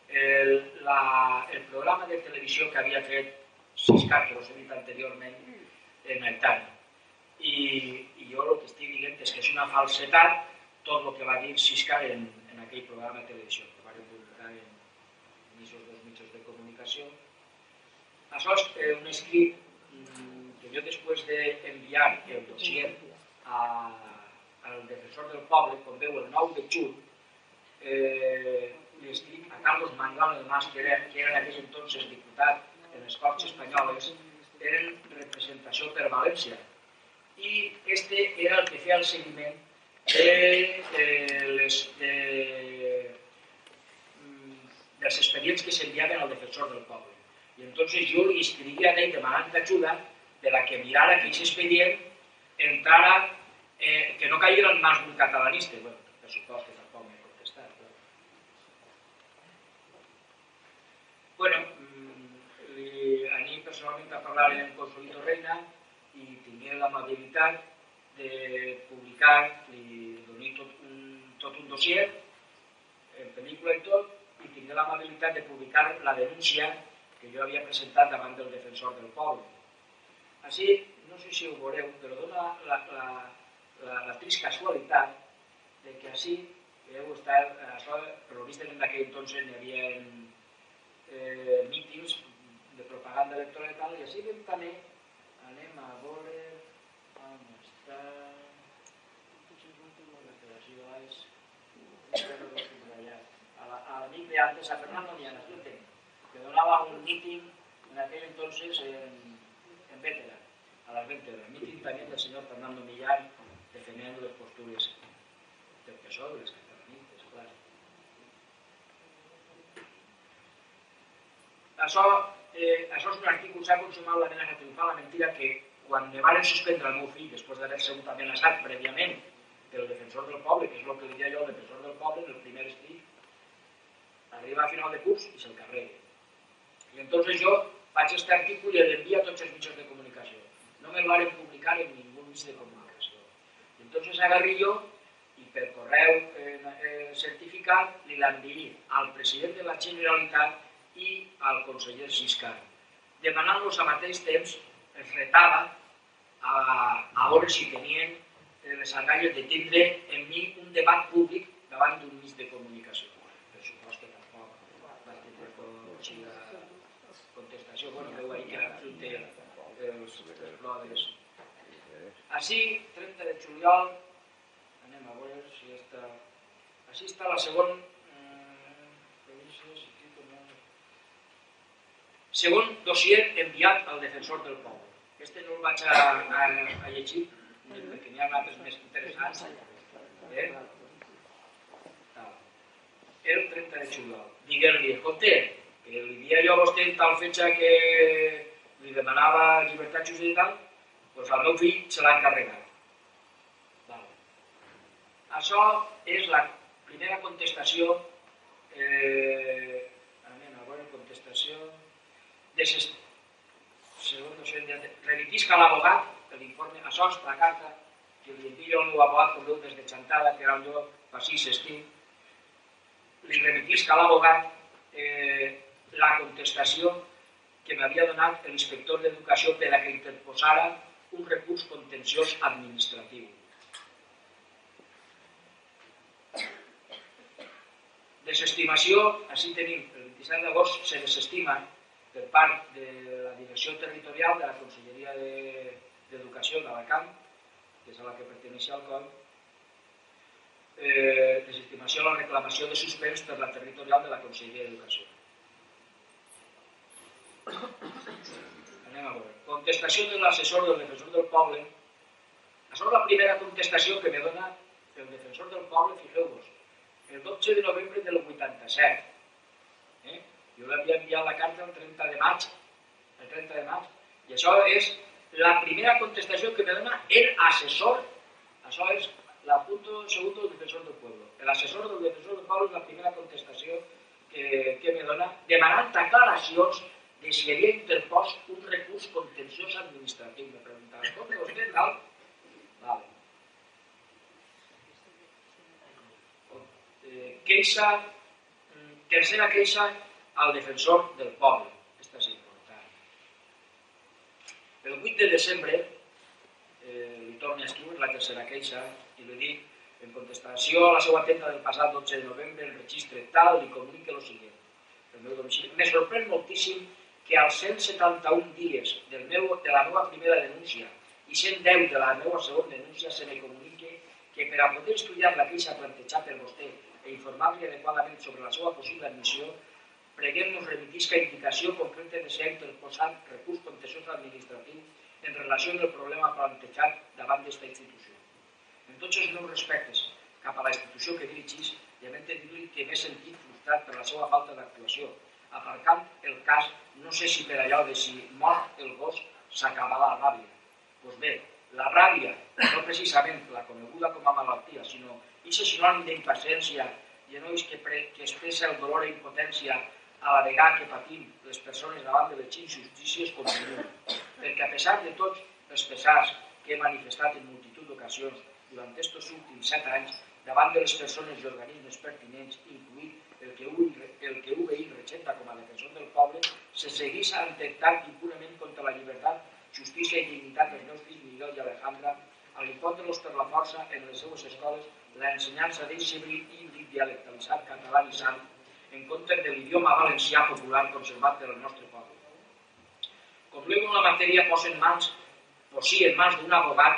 el programa de televisió que havia fet Siscar, que us he dit anteriorment, en el Tani. I jo el que estic dient és que és una falsetat tot el que va dir Siscar en aquell programa de televisió, que va publicar en aquests dos mitjans de comunicació. Això és un escrit que jo després d'enviar el dossier al Defensor del Poble, com veu el 9 de juny, li escric a Carlos Manuel del Mas, que era en aquell entonces diputat en les Corts Espanyoles, en representació per València. I este era el que feia el seguiment dels expedients que s'enviaven al Defensor del Poble. I entonces jo li escrivia a ell demanant ajuda per a que mirara que aquest expedient entrara, que no caiguera en mans d'un catalanista. Bueno, per supost que tampoc m'he contestat. Bueno, anem personalment a parlar amb Consolito Reina i tingué l'amabilitat de publicar, li doné tot un dossier en pel·lícula i tot, i tingué l'amabilitat de publicar la denúncia que jo havia presentat davant del Defensor del Poble. Així, no sé si ho veureu, però dona la trist casualitat de que així heu estat, però vist en aquell entonces hi havia mítings de propaganda electoral i tal, i així també anem a veure on està la federació a l'amic de antes, a Fernando Millán, que donava un míting en aquell entonces en Bétera, a las 20 horas. Míting también del señor Fernando Millán defendiendo las posturas del PSOE, de los catalanistas, claro. Això és un article que s'ha consumat l'amenaça triomfal, la mentira que quan me van suspendre el meu fill, després d'haver sigut amenaçat prèviament pel Defensor del Poble, que és el que li deia jo al Defensor del Poble, en el primer escrit, arriba a final de curs i se'l carrega. I entonces jo faig aquest article i l'envia a tots els mitjans de comunicació. No me'l van publicar en ningú mitjà de comunicació. I entonces agarri jo i per correu certificat li l'enviï al president de la Generalitat i al conseller Siscar, demanant-los al mateix temps, els retava a veure si tenien les agalles de tindre en mi un debat públic davant d'un mig de comunicació. Per supost que tampoc va tindre contestació. Bueno, veu ahí que era fruit dels proves. Així, 30 de juliol, anem a veure si està... Així està la segona... Segon dossier enviat al defensor del poble. Este no el vaig a llegir, perquè n'hi ha altres més interessants. El 30 de juliol. Diguem-li, escolta, que li dia jo a vostè tal fetge que li demanava llibertat justa i tal, doncs al meu fill se l'ha encarregat. Això és la primera contestació, anem a veure, contestació, remitisca a l'abogat, que l'informe, això és la carta que li envio al meu abogat com veu des de Chantada, que era un lloc pacís estiu, li remitisca a l'abogat la contestació que m'havia donat l'inspector d'Educació per a que interposara un recurs contenciós administratiu. Desestimació, així tenim, el 27 d'agost se desestima per part de la Direcció Territorial de la Conselleria d'Educació d'Alacant, que és a la que perteneixia al COI, desestimació a la reclamació de suspens per la territorial de la Conselleria d'Educació. Anem a veure. Contestació de l'assessor del defensor del poble. Això és la primera contestació que me dona el defensor del poble, fixeu-vos, el 12 de novembre del 87. Jo l'havia enviat la carta el 30 de maig, i això és la primera contestació que me dona el assessor, això és la punto segundo del defensor del pueblo. El assessor del defensor del poble és la primera contestació que me dona, demanant aclaracions de si havia interpost un recurs contenciós administratiu. Me preguntava, com vostè tal? Vale. Queixa, tercera queixa al defensor del poble. Aquesta és important. El 8 de desembre li torno a escriure la tercera queixa i li dic, en contestació a la seva atenta del passat 12 de novembre, el registre tal li comunique el següent. El meu domicili. Me sorprèn moltíssim que als 171 dies de la meva primera denúncia i 110 de la meva segona denúncia se me comunique que per a poder estudiar la queixa plantejada per vostè i informar-li adequadament sobre la seva possible admissió, preguem-nos remitisca indicació concreta de ser interposant recurs contenciós administratiu en relació amb el problema plantejat davant d'esta institució. En tots els meus respectes cap a la institució que dirigís, llavors dir-li que m'he sentit frustrat per la seva falta d'actuació, aparcant el cas, no sé si per allò de si mort el gos s'acaba la ràbia. Doncs bé, la ràbia, no precisament la coneguda com a malaltia, sinó aquest sinònim d'impaciència i genolls que expressa el dolor i impotència a la vegada que patim les persones davant de les injustícies continuen. Perquè a pesar de tots els pesars que he manifestat en multitud d'ocasions durant aquests últims 7 anys davant de les persones i organismes pertinents, incluït el que UBI representa com a defensor del poble, se segueix atemptant impunement contra la llibertat, justícia i dignitat dels meus fills Miguel i Alejandra, a l'impost-los per la força en les seues escoles l'ensenyança d'eixe híbrid dialectalitzat catalanitzant en compte de l'idioma valencià popular conservat del nostre poble. Com luego en la matèria posi en mans d'un abogat,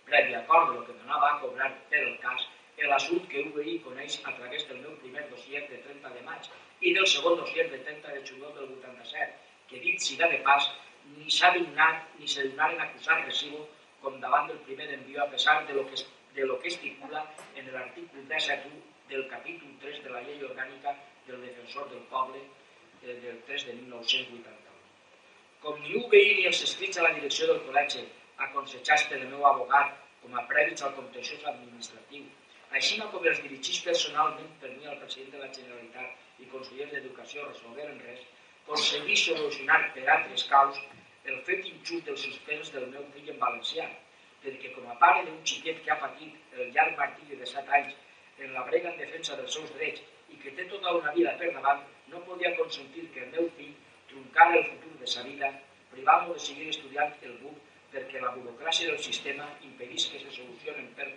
previ acord de lo que donava a cobrar per el cas, l'assumpte que UBI coneix a través del meu primer dossier de 30 de maig i del segon dossier de 30 de juliol del 87, que dit siga de pas, ni s'ha dignat ni se donaren acusar recibo com davant del primer envió a pesar de lo que estipula en l'article 17.1 del capítol 3 de la llei orgànica del defensor del poble del 3 de 1981. Com ni UBI ni els escrits a la direcció del col·legi aconsejats per el meu abogat com a prèvits al contenciós administratiu, així com els dirigits personalment per mi al president de la Generalitat i conseller d'Educació resolgueren res, aconseguir solucionar per altres caus el fet injust del suspens del meu fill en valencià, perquè com a pare d'un xiquet que ha patit el llarg martiri de 7 anys en la brega en defensa dels seus drets i que té tota una vida per davant, no podia consentir que el meu fill truncara el futur de sa vida, privant-lo de seguir estudiant el BUP perquè la burocràcia del sistema impedís que se solucionen per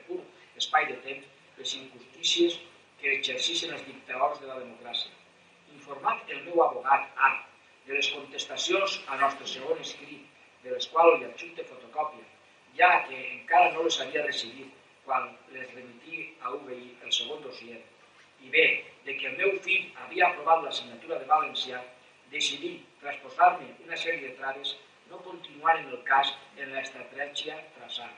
curt espai de temps les injustícies que exerceixen els dictadors de la democràcia. Informat el meu abogat De les contestacions al nostre segon escrit, de les quals li adjunte fotocòpia, ja que encara no les havia recibit quan les remití a UBI el segon dossier, i bé, de que el meu fill havia aprovat l'assignatura de valencià, decidí, tras posar-me una sèrie de traves, no continuar en el cas en l'estratègia traçada.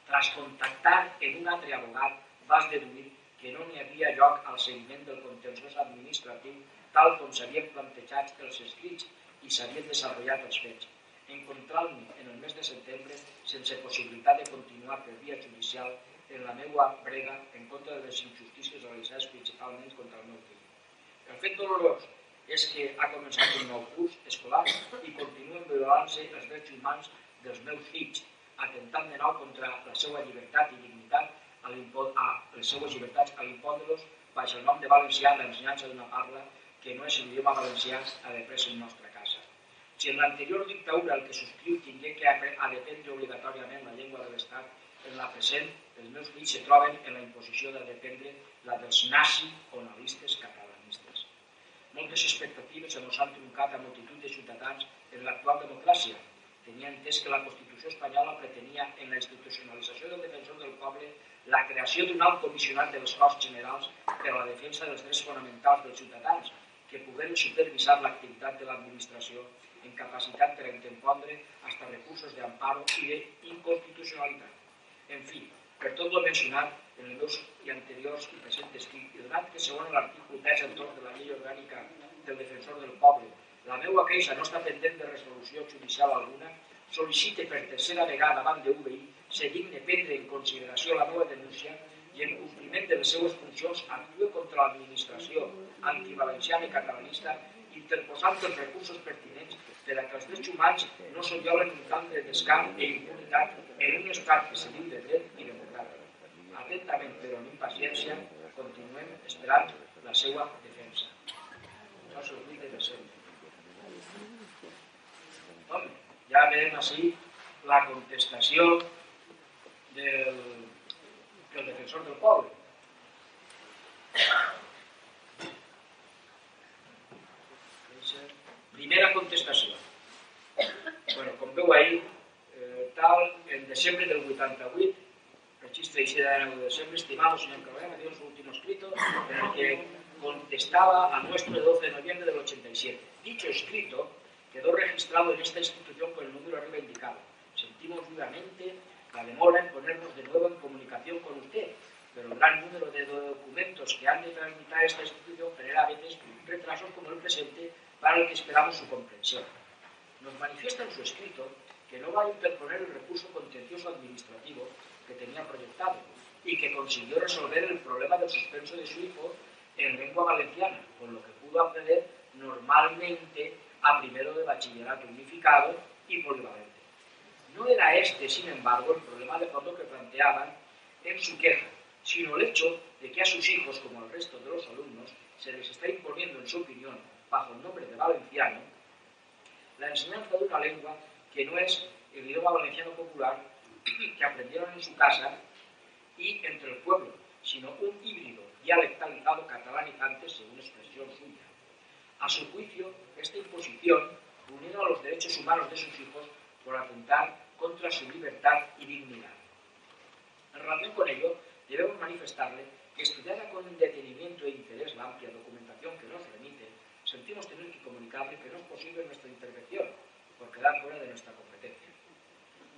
Tras contactar amb un altre abogat, vas deduir que no n'hi havia lloc al seguiment del contenciós administratiu tal com s'havien plantejat els escrits i s'havien desenvolupat els fets, encontrant-me en el mes de setembre sense possibilitat de continuar per via judicial en la meva brega en contra de les injustícies realitzades principalment contra el meu fill. El fet dolorós és que ha començat un nou curs escolar i continuen violant-se els drets humans dels meus fills, atemptant de nou contra la seva llibertat i dignitat a les seues llibertats a l'impondre-los baix el nom de valencià l'ensenyança d'una parla que no és l'idioma valencià a de pres en nostra casa. Si en l'anterior dictadura el que subscriu tingué que dependre obligatòriament la llengua de l'Estat, en la present els meus fills se troben en la imposició de dependre la dels nazi-onalistes catalanistes. Moltes expectatives se mos han truncat a multitud de ciutadans en l'actual democràcia. Tenia entès que la Constitució espanyola pretenia en la institucionalització del defensor del poble la creació d'un alt comissionat de les Corts Generals per a la defensa dels drets fonamentals dels ciutadans, que pogueren supervisar l'activitat de l'administració en capacitat per a interpondre fins a recursos d'amparo i d'inconstitucionalitat. En fi, per tot el mencionat en els meus anteriors i present escrits, i donat que segons l'article 10 entorn de la llei orgànica del defensor del poble, la meva queixa no està pendent de resolució judicial alguna, sol·licite per tercera vegada davant de UBI se digne prendre en consideració la meva denúncia i en compliment de les seues funcions actue contra l'administració antivalenciana i catalanista interposant els recursos pertinents per a que els drets humans no s'enlloren un camp de descamp i impunitat en un estat que se diu de dret i democràtic. Atentament, però amb impaciència, continuem esperant la seva defensa. No s'oblide de sempre. Ja veiem així la contestació del defensor del poble. Primera contestació. Com veu ahir, en desembre del 88, registre de 9 de desembre, estimado señor Carrera, me dio su último escrito en el que contestaba a nuestro de 12 de noviembre del 87. Dicho escrito quedó registrado en esta institución con el número arriba indicado. Sentimos vivamente la demora en ponernos de nuevo en comunicación con usted, pero el gran número de documentos que han de tramitar esta institución genera a veces retrasos como el presente para el que esperamos su comprensión. Nos manifiesta en su escrito que no va a interponer el recurso contencioso administrativo que tenía proyectado y que consiguió resolver el problema del suspenso de su hijo en lengua valenciana, con lo que pudo acceder normalmente a primero de bachillerato unificado y polivalente. No era este, sin embargo, el problema de fondo que planteaban en su queja, sino el hecho de que a sus hijos, como al resto de los alumnos, se les está imponiendo, en su opinión, bajo el nombre de valenciano, la enseñanza de una lengua que no es el idioma valenciano popular que aprendieron en su casa y entre el pueblo, sino un híbrido dialectalizado catalanizante según expresión suya. A su juicio, esta imposición vulnera los derechos humanos de sus hijos por atentar contra su libertad y dignidad. En relación con ello, debemos manifestarle que estudiada con detenimiento e interés la amplia documentación que nos remite, sentimos tener que comunicarle que no es posible nuestra intervención por quedar fuera de nuestra competencia.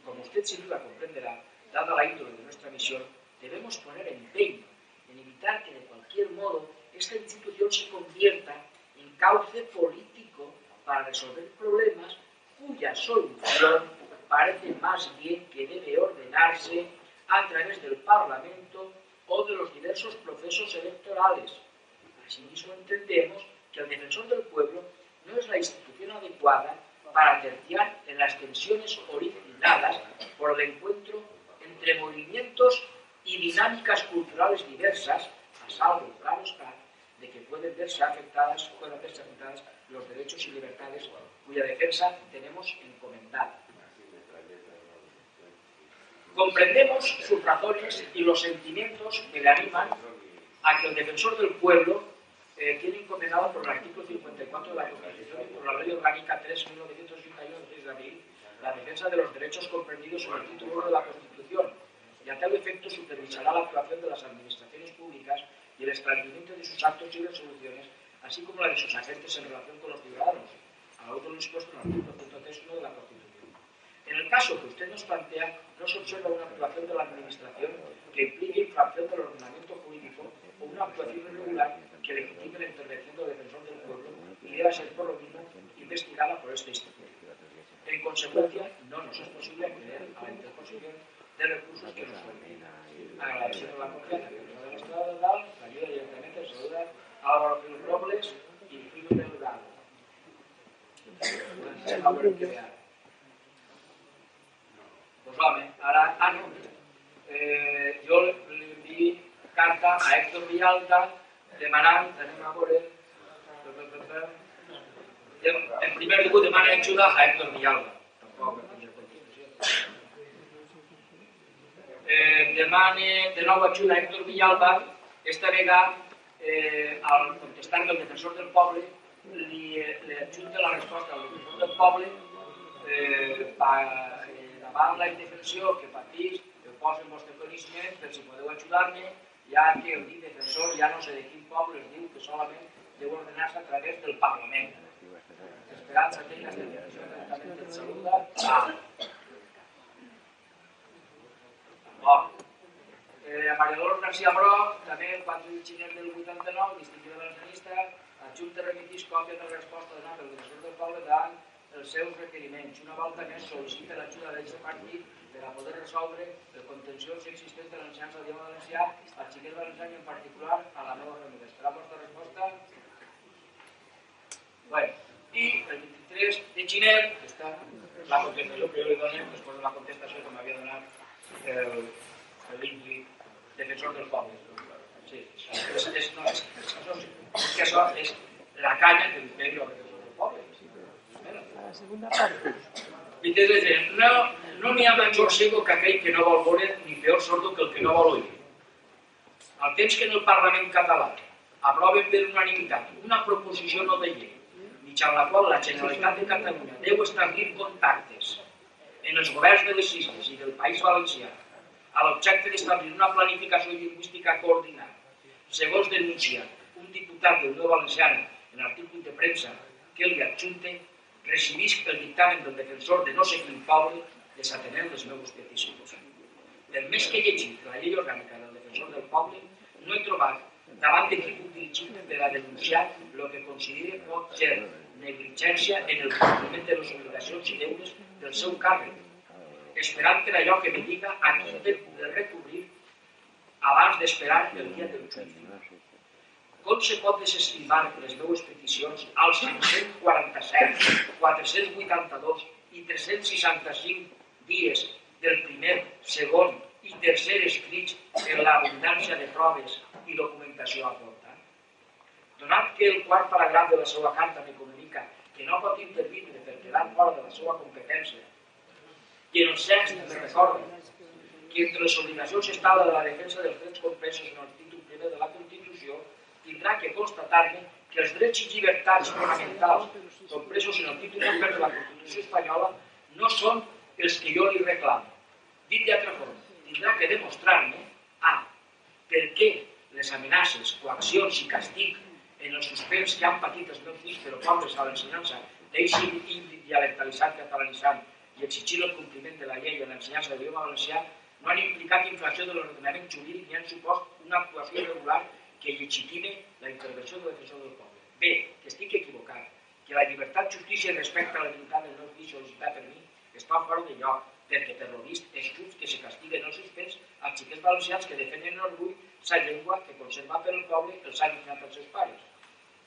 Como usted sin duda comprenderá, dada la índole de nuestra misión, debemos poner empeño en evitar que de cualquier modo esta institución se convierta en cauce político para resolver problemas cuya solución parece más bien que debe ordenarse a través del Parlamento o de los diversos procesos electorales. Asimismo, entendemos que el defensor del pueblo no es la institución adecuada para terciar en las tensiones originadas por el encuentro entre movimientos y dinámicas culturales diversas, a salvo, claro está, de que pueden verse afectadas los derechos y libertades cuya defensa tenemos encomendada. Comprendemos sus razones y los sentimientos que le animan a que el defensor del pueblo tiene encomendado por el artículo 54 de la Constitución y por la Ley Orgánica 3/1981 del 6 de abril la defensa de los derechos comprendidos en el título 1 de la Constitución, y a tal efecto supervisará la actuación de las administraciones públicas y el esclarecimiento de sus actos y resoluciones, así como la de sus agentes en relación con los ciudadanos, a la luz de lo dispuesto en el artículo 103.1 de la Constitución. En el caso que usted nos plantea, no se observa una actuación de la Administración que implique infracción del ordenamiento jurídico o una actuación irregular que legitime la intervención del defensor del pueblo y deba ser por lo mismo investigada por este instituto. En consecuencia, no nos es posible acceder a la interposición de recursos que nos permitan. Agradeciendo la confianza que nos ha demostrado la ayuda directamente se saluda a Álvaro Gil Robles y Primo Delgado. Pues home, ara, no. Jo li enviï carta a Héctor Villalta demanant, anem a veure, en primer lloc demana ajuda a Héctor Villalta. Tampoc demana de nou ajuda a Héctor Villalta, esta vegada, al contestar del defensor del poble, li adjunta la resposta al defensor del poble davant la indefensió que patís, que posa en vostre coneixement per si podeu ajudar-me, ja que el dit defensor ja no sé de quin poble es diu que solament deu ordenar-se a través del Parlament. Esperança que aquesta indefensió directament et saluda. Maria Dolors García Broc, també el 4 de gener del 89, distingida valencianista, adjunta remitís còpia de la resposta donada pel defensor del poble davant els seus requeriments. Una volta més sol·licita l'ajuda d'aquest partit per a poder resoldre el contenciós existent de l'ensenyança del idioma valencià al xiquet valencià i en particular a la meva remuda. Esperar la vostra resposta. I el 23 de gener està la contestació que jo li dono després de la contestació que m'havia donat l'Ingrid, defensor del poble. Sí, això és la canya que li pegui al defensor del poble. La segunda parte. No n'hi ha major ciego que aquell que no vol veure ni peor sordo que el que no vol oir. Al temps que en el Parlament català aproven per unanimitat una proposició no de llei mitjançant la qual la Generalitat de Catalunya deu establir contactes en els governs de les Illes i del País Valencià a l'objecte d'establir una planificació lingüística coordinada, segons denuncia un diputat d'Unió Valenciana en article de premsa que li adjunte, recibisc el dictamen del defensor de no sé quin poble desatenent les meves peticions. Per més que he llegit la llei orgànica del defensor del poble, no he trobat davant de qui puc dirigir-me per a denunciar el que consideri pot ser negligència en el compliment de les obligacions i deures del seu càrrec, esperant per allò que me diga a qui he de recobrir abans d'esperar el dia del judici. Com se pot desestimar les meves peticions als 547, 482 i 365 dies del primer, segon i tercer escrits en l'abundància de proves i documentació aporta? Donat que el quart paràgraf de la seva carta me comunica que no pot intervindre per quedar fora de la seva competència, i en el sext me recorda que entre les obligacions està la de la defensa dels drets compresos en el títol primer de la Constitució, tindrà que constatar-me que els drets i llibertats fonamentals compresos en el títol primer de la Constitució espanyola no són els que jo li reclamo. Dit d'altra forma, tindrà que demostrar-me per què les amenaces, coaccions i castig en el suspens que han patit els meus fills per opondre's a l'ensenyança d'eixe híbrid dialectalitzat catalanitzant i exigir el compliment de la llei en l'ensenyança de l'idioma valencià no han implicat infracció de l'ordenament jurídic ni han supost una actuació irregular que legitime la intervenció del defensor del poble. Bé, que estic equivocat, que la llibertat, justícia i respecte a la dignitat del meu fill sol·licitat per mi està fora de lloc, perquè per lo vist és just que se castiguen els suspens als xiquets valencians que defenen en orgull sa llengua que conserva per el poble els han ensenyat els seus pares.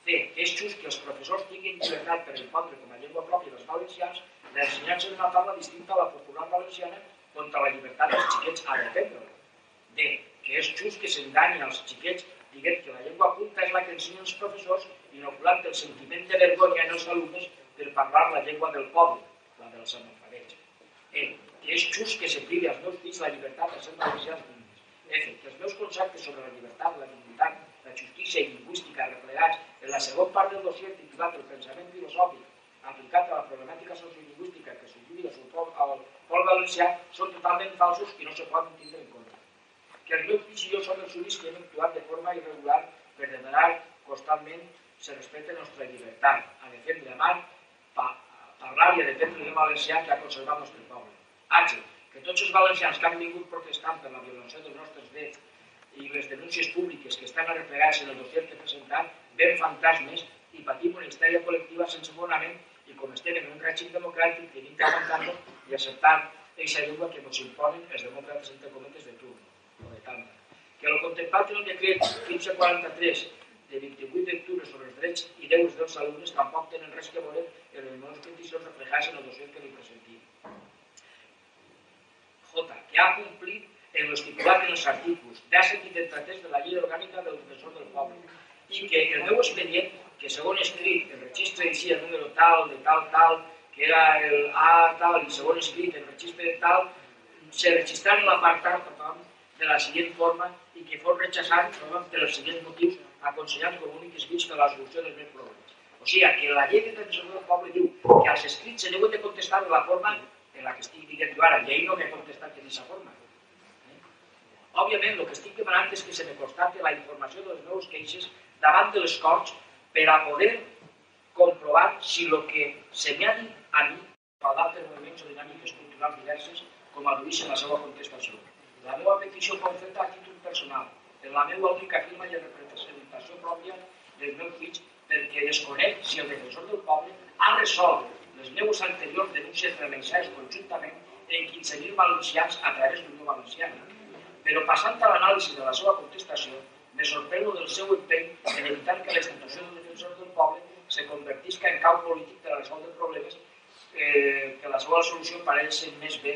C. És just que els professors tinguin llibertat per impondre com a llengua pròpia dels valencians l'ensenyança d'una taula distinta a la popular valenciana contra la llibertat dels xiquets a defendre-la. D. Que és just que s'enganyi als xiquets dient que la llengua culta és la que ensenyen els professors inoculant el sentiment de vergonya en els alumnes per parlar la llengua del poble, la dels analfabets. E. Que és just que se privi als meus fills la llibertat de ser valencians dignes. F. Que els meus conceptes sobre la llibertat, la dignitat, la justícia i lingüística replegats desplegats en la segona part del dossier titulat El pensament filosòfic aplicat a la problemàtica sociolingüística que s'utilitza al poble valencià són totalment falsos i no se poden tindre en compte. Que el meu fill i jo som els únics que hem actuat de forma irregular per demanar constantment se respecte la nostra llibertat, a defendre la mar, parlar i a defendre el valencià que ha conservat el nostre poble. H. Que tots els valencians que han vingut protestant per la violació dels nostres drets i les denúncies públiques que estan arreplegades en el dossier que he presentat ven fantasmes i patim una histèria col·lectiva sense fonament i com estem en un règim democràtic tenim que aguantar-nos i acceptar aquesta llengua que ens imponen els demòcrates entre cometes de turno o de tanta. Que el contemplat en el decret 1543 de 28 d'octubre sobre els drets i deures dels alumnes tampoc tenen res que veure en les meves peticions reflejades en el dossier que li presentim. J. Que ha complit en l'estipulat en els artículos 17 i 33 de la Llei Orgànica del Defensor del Poble i que el meu expedient, que segon escrit el registre d'eixia el número tal, de tal, que era el A tal i segon escrit el registre de tal, se registrava en l'apartat de la següent forma i que fos rechaçat per els següents motius aconsellant com únics escrits per a la solució dels meus problemes. O sigui, que la llei de defensor del poble diu que als escrits se n'heu de contestar de la forma en la que estic dient jo ara, i ell no m'he contestat en aquesta forma. Òbviament, el que estic demanant és que se me constate la informació dels meus queixes davant de les Corts per a poder comprovar si el que se m'ha dit a mi per d'altres moviments o dinàmiques culturals diverses com al·luís en la seva contestació. La meva petició fou feta a títol personal, en la meva única firma i representació pròpia dels meus fills, perquè desconec si el defensor del poble ha resolt les meves anteriors denúncies realitzades conjuntament en 15.000 valencians a través d'Unió Valenciana. Però passant a l'anàlisi de la seva contestació, me sorprèn del seu empeñ en evitar que la institució del defensor del poble se convertisca en cau polític per a resoldre problemes que la seva solució pareix ser més bé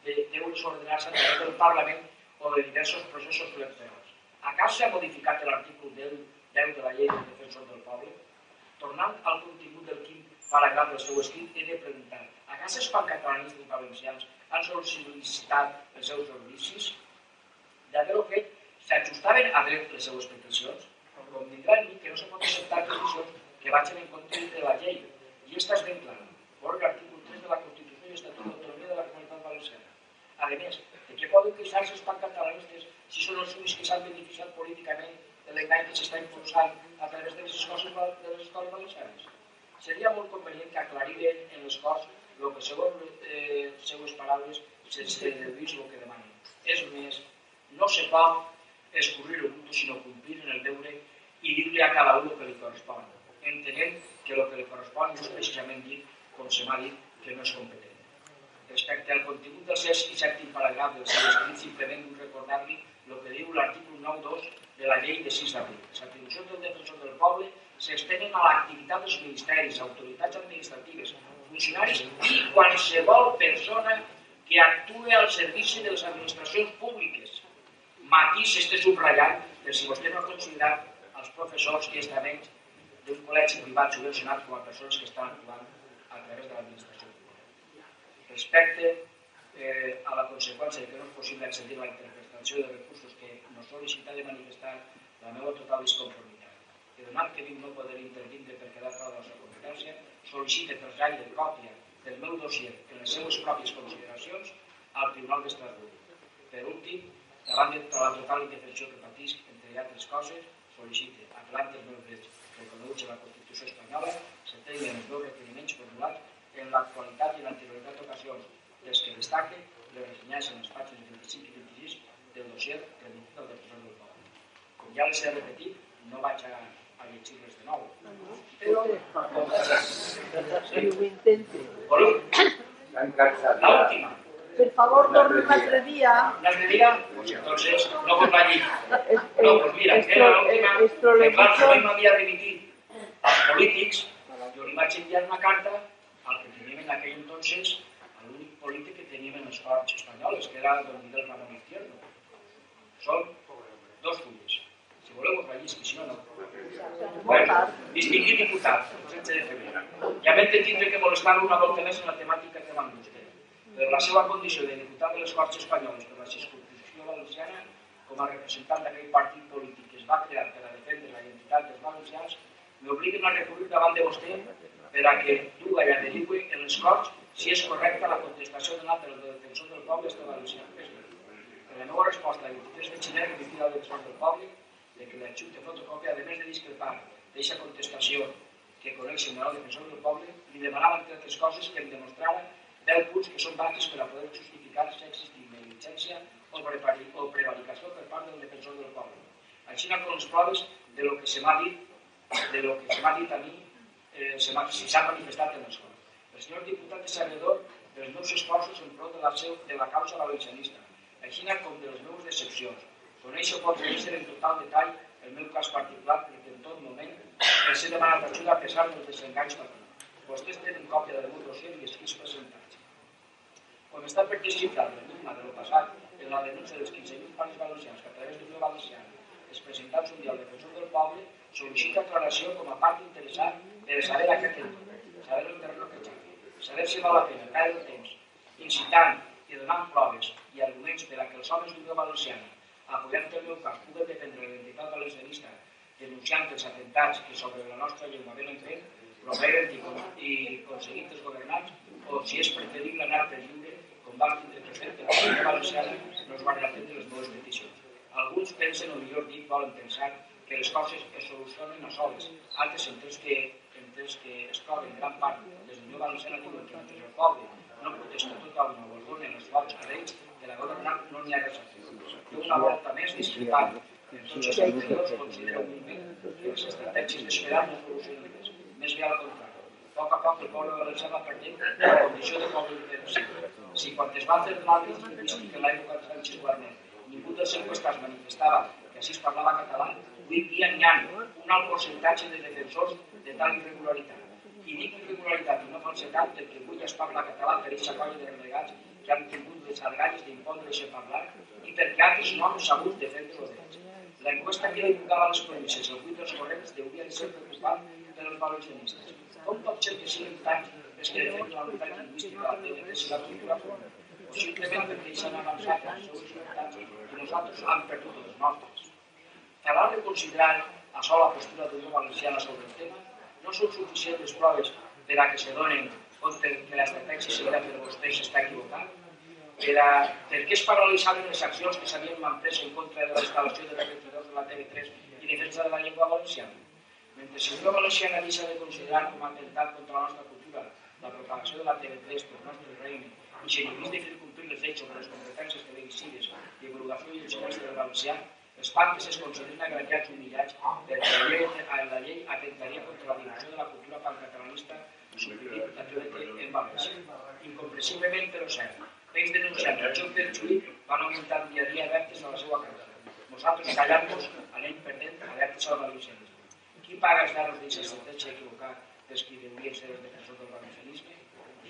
deuen ordenar-se a través del Parlament o de diversos processos electorals. Acá s'ha modificat l'article 10 de la llei del defensor del poble? Tornant al contingut del quin paràgraf del seu escrit, he de preguntar, acá els pancatalanistes valencians han sol·licitat els seus servicis? D'haver-ho fet, s'ajustaven a dret les seues pretensions? Convindran mi que no se pot acceptar decisions que vagin en contra de la llei. I esta és ben clara, per l'article 3 de la Constitució i l'Estatut d'Autonomia de la Comunitat Valenciana. A més, de què poden queixar-se els pancatalanistes si són els únics que s'han beneficiat políticament de l'engany que s'està impulsant a través de les escoles valencianes? Seria molt convenient que aclariren en les Corts el que, segons les seues paraules, sense deduir el que demanen. És més, no se pot escurrir el bulto, sinó complir en el deure i dir-li a cada un el que li correspon, entenent que el que li correspon no és precisament dir, com se m'ha dit, que no és competent. Respecte al contingut del 6 i 7 paràgraf del seu escrit, simplement vull recordar-li el que diu l'article 9.2 de la llei de 6 d'abril. Les atribucions del defensor del poble s'estenen a l'activitat dels ministeris, autoritats administratives, funcionaris i qualsevol persona que actue al servici de les administracions públiques. Matís este subratllat, per si vostè no ha considerat els professors i estaments d'un col·legi privat subvencionat com a persones que estan actuant a través de l'administració pública. Respecte a la conseqüència que no és possible accedir a la interpretació de recursos que nos sol·licita de manifestar la meva total disconformitat. I donat que dic no poder intervindre per quedar fora de la seva competència, sol·licite per gaire còpia del meu dossier en les seues pròpies consideracions al Tribunal d'Estrasburg. Per últim, davant de la total indefensió que patisc, entre altres coses, sol·licite, apel·lant els meus drets reconeguts a la Constitució espanyola, s'entenguin els meus requeriments formulats en l'actualitat i en l'anterioritat d'ocasions, des que destaque les ressenyades en les pàgines 25 i 26 del dossier presentat al defensor del poble. Com ja les he repetit, no vaig a llegir-les de nou. Però... Ho intente. Voleu? L'última. Per favor, torne un altre dia. ¿Un altre dia? Pues entonces, no vos la allí. No, pues mira, era l'última, que clar, jo m'havia remitit als polítics, jo li vaig enviar una carta al que teníem en aquell entonces, a l'únic polític que teníem en les Corts espanyoles, que era don Miguel Ramón Izquierdo. Són 2 fulles. Si voleu, us la llisqui, si no, no. Bueno, distingit diputat, el 16 de febrer. Ja m'he de tindre que molestar una volta més en la temàtica que van vostè. Per la seva condició de diputat de les Corts Espanyoles per la circumscripció valenciana, com a representant d'aquell partit polític que es va crear per a defendre la identitat dels valencians m'obliguen a recurrir davant de vostè per a que duga i averigüe en les Corts si és correcta la contestació donada pel defensor del poble este valencià. En la meva resposta el 23 de gener remitida al defensor del poble de que l'adjunte fotocòpia, a més de discrepar d'aquesta contestació que coneix el defensor del poble, li demanava, entre altres coses, que em demostrara 10 punts que són bàsics per a poder justificar si existim negligència o prevaricació per part del defensor del poble. Així com les proves de lo que se m'ha dit, a mi, si s'ha manifestat en els Corts. El senyor diputat és sabedor dels meus esforços en pro de la causa valencianista, així com de les meves decepcions. Coneix o pot conèixer en total detall el meu cas particular, perquè en tot moment els he demanat ajuda a pesar dels desenganys patits. Vostès tenen còpia del meu dossier i escrits presentats. Com està per desxifrar l'enigma de lo passat en la denúncia dels 15.000 pares valencians que a través d'Unió Valenciana es presentats un dia al defensor del poble, sol·licita aclaració com a part interessat per saber a què tenen, saber el terreno que xaca, saber si val la pena perdre temps, incitant i donant proves i arguments per a que els homes d'Unió Valenciana, apoyant el meu cas, puguen defendre la identitat valencianista denunciant els atemptats que sobre la nostra llengua venen fent, proveren i aconseguint els governants, o si és preferible anar per lliure, com va tindre que fer, que la Unió Valenciana no es va atendre les meves peticions. Alguns pensen, o millor dit, volen pensar que les coses es solucionen a soles. Altres, entès que es troben gran part des de Unió Valenciana, diuen que mentre el poble no protesta totalment o alguna els vots a ells, de la governant no n'hi ha res a fer. Jo una volta més discrepant en tots els indicadors considero humilment que les estratègies d'esperar no solucionen res. Més bé al contrari. A poc el poble valencià va perdent la condició de poble defensiu. Si quan es va fer l'altre lingüístic en l'època de Sánchez Guarnet ningú dels enquestats manifestava que així es parlava català, avui dia n'hi ha un alt percentatge de defensors de tal irregularitat. I dic irregularitat i no falsetat perquè avui es parla català per aquesta colla de relegats que han tingut les argalles d'impondre-se a parlar i perquè altres no han sabut defendre els drets. L'enquesta que divulgava les províncies el 8 dels corrents hauria de ser preocupant per als valencianistes. Com pot ser que siguin tants els que defenen la unitat lingüística, la TNT i la cultura pública? O simplement perquè s'han avançat els seus resultats i nosaltres hem perdut els nostres. A l'hora de considerar a sol la postura d'Unió Valenciana sobre el tema, no són suficients les proves per a que se donen compte que l'estratègia seguida per vostès s'està equivocant, per què es paralitzaven les accions que s'havien emprès en contra de la instal·lació de reflectadors de la TV3 i defensa de la llengua valenciana. Mentre si Unió Valenciana deixa de considerar com a atemptat contra la nostra cultura la propagació de la TV3 pel nostre regne i si ningú de fer complir les lleis sobre les competències televisives, divulgació i ensenyança del valencià, els pactes es consideren agraciats i humillats perquè la llei atentaria contra la difusió de la cultura pancatalanista suprimint la TV3 en València. Incomprensiblement, però cert, ells denunciant el joc del xuit van augmentar dia a dia alertes a la seva causa. Nosaltres callant-nos anem perdent alertes al valencianisme. Qui paga els daros d'aquesta estratègia equivocat dels qui deurien ser els defensors del valencianisme?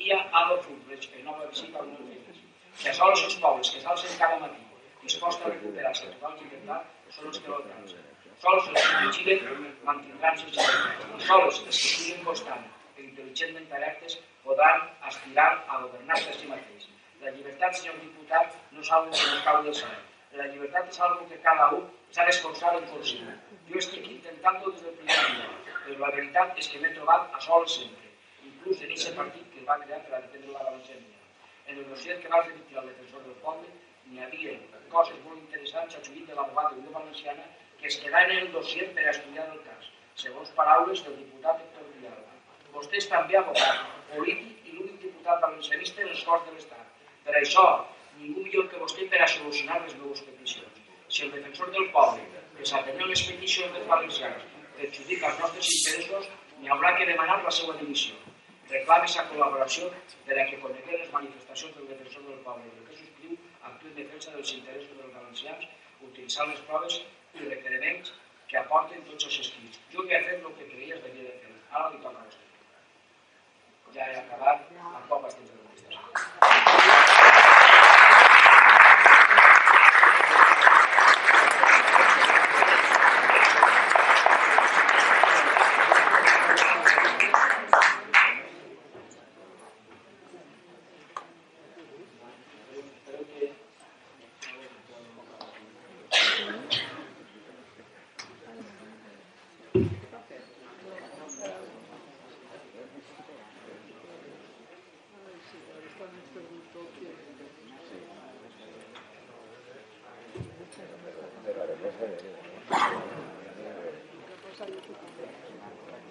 Dia Adolf Ulbricht, en nova visita al món feliç. Que sols els pobles que s'alcen cada matí disposts a recuperar-se a total llibertat són els que l'alcansen. Sols els que vigilen mantindran-se i sols els que siguin constant i intel·ligentment alertes podran aspirar a governar-se a si mateix. La llibertat, senyor diputat, no és algo que no cau del cel. La llibertat és algo que cada un s'ha d'esforçar en aconseguir. Jo estic intentant-ho des del primer dia, però la veritat és que m'he trobat a soles sempre, inclús en aquest partit que el va crear per a defendre la valenciania. En el dossier que va remitir al defensor del poble n'hi havia coses molt interessants a juit de l'abogat de Unió Valenciana que es quedaven en el dossier per a estudiar el cas, segons paraules del diputat Héctor Villalba. Vostè és també abogat, polític i l'únic diputat valencianista en les Corts de l'Estat. Per això, ningú millor que vostè per a solucionar les meves peticions. Si el defensor del poble, que s'atenia les peticions dels valencians, perjudica els nostres interessos, n'hi haurà que demanar la seva dimissió. Reclame sa col·laboració per a que coneguem les manifestacions del defensor del poble i el que subscriu actuï en defensa dels interessos dels valencians, utilitzant les proves i requeriments que aporten tots els escrits. Jo ja he fet el que creia que havia de fer. Ara li toca a vostè. Ja he acabat amb poc temps de contestació.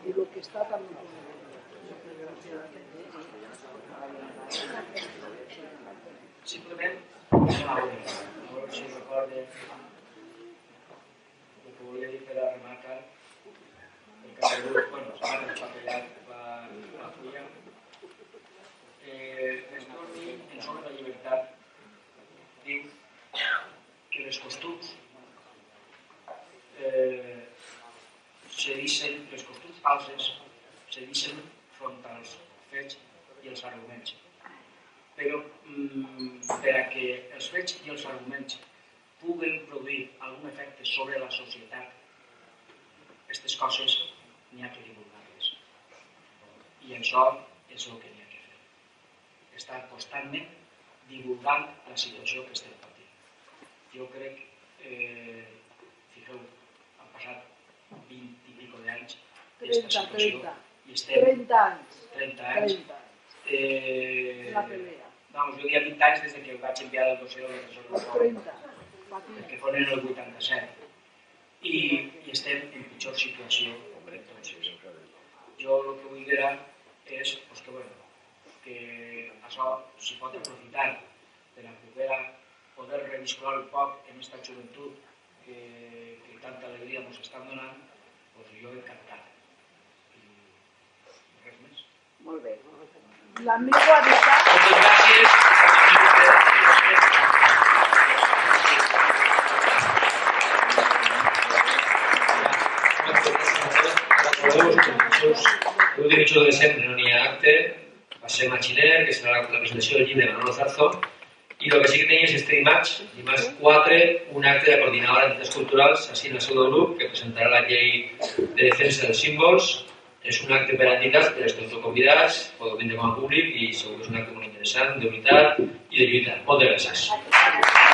Y lo que está también. Simplement, no si recorde el que volia dir per a remarcar el que ha hagut, bueno, s'ha despapelat la fulla. L'estorni, en sobre la llibertat, diu que les costums les costums falses se deixen front als fets i els arguments. Però per a que els fets i els arguments puguen produir algun efecte sobre la societat, aquestes coses n'hi ha que divulgar-les. I això és el que n'hi ha que fer. Estar constantment divulgant la situació que estem patint. Jo crec, fixeu, han passat 20 i pico d'anys d'aquesta situació i estem 30 anys. La pelea. Vamos, jo diria 20 anys des que vaig enviar el dossier a la Presó que foren el 87. I estem en pitjor situació entonces. Jo el que vull dir és que això s'hi pot aprofitar per a poder reviscolar un poc en aquesta joventut que tanta alegria ens estan donant, doncs jo encantat. I res més. Molt bé. La meva veritat... Moltes gràcies. El 18 de desembre no n'hi ha acte, va ser Matxiner, que serà la presentació del llibre de Manolo Zarzo, i el que sí que tenim és este dimarts 4, un acte de coordinadora d'entitats culturals, així en el seu grup, que presentarà la llei de defensa dels símbols. És un acte per a entitats, per als tots convidats, podeu vindre com a públic i segur que és un acte molt interessant, d'unitat i de lluita. Moltes gràcies.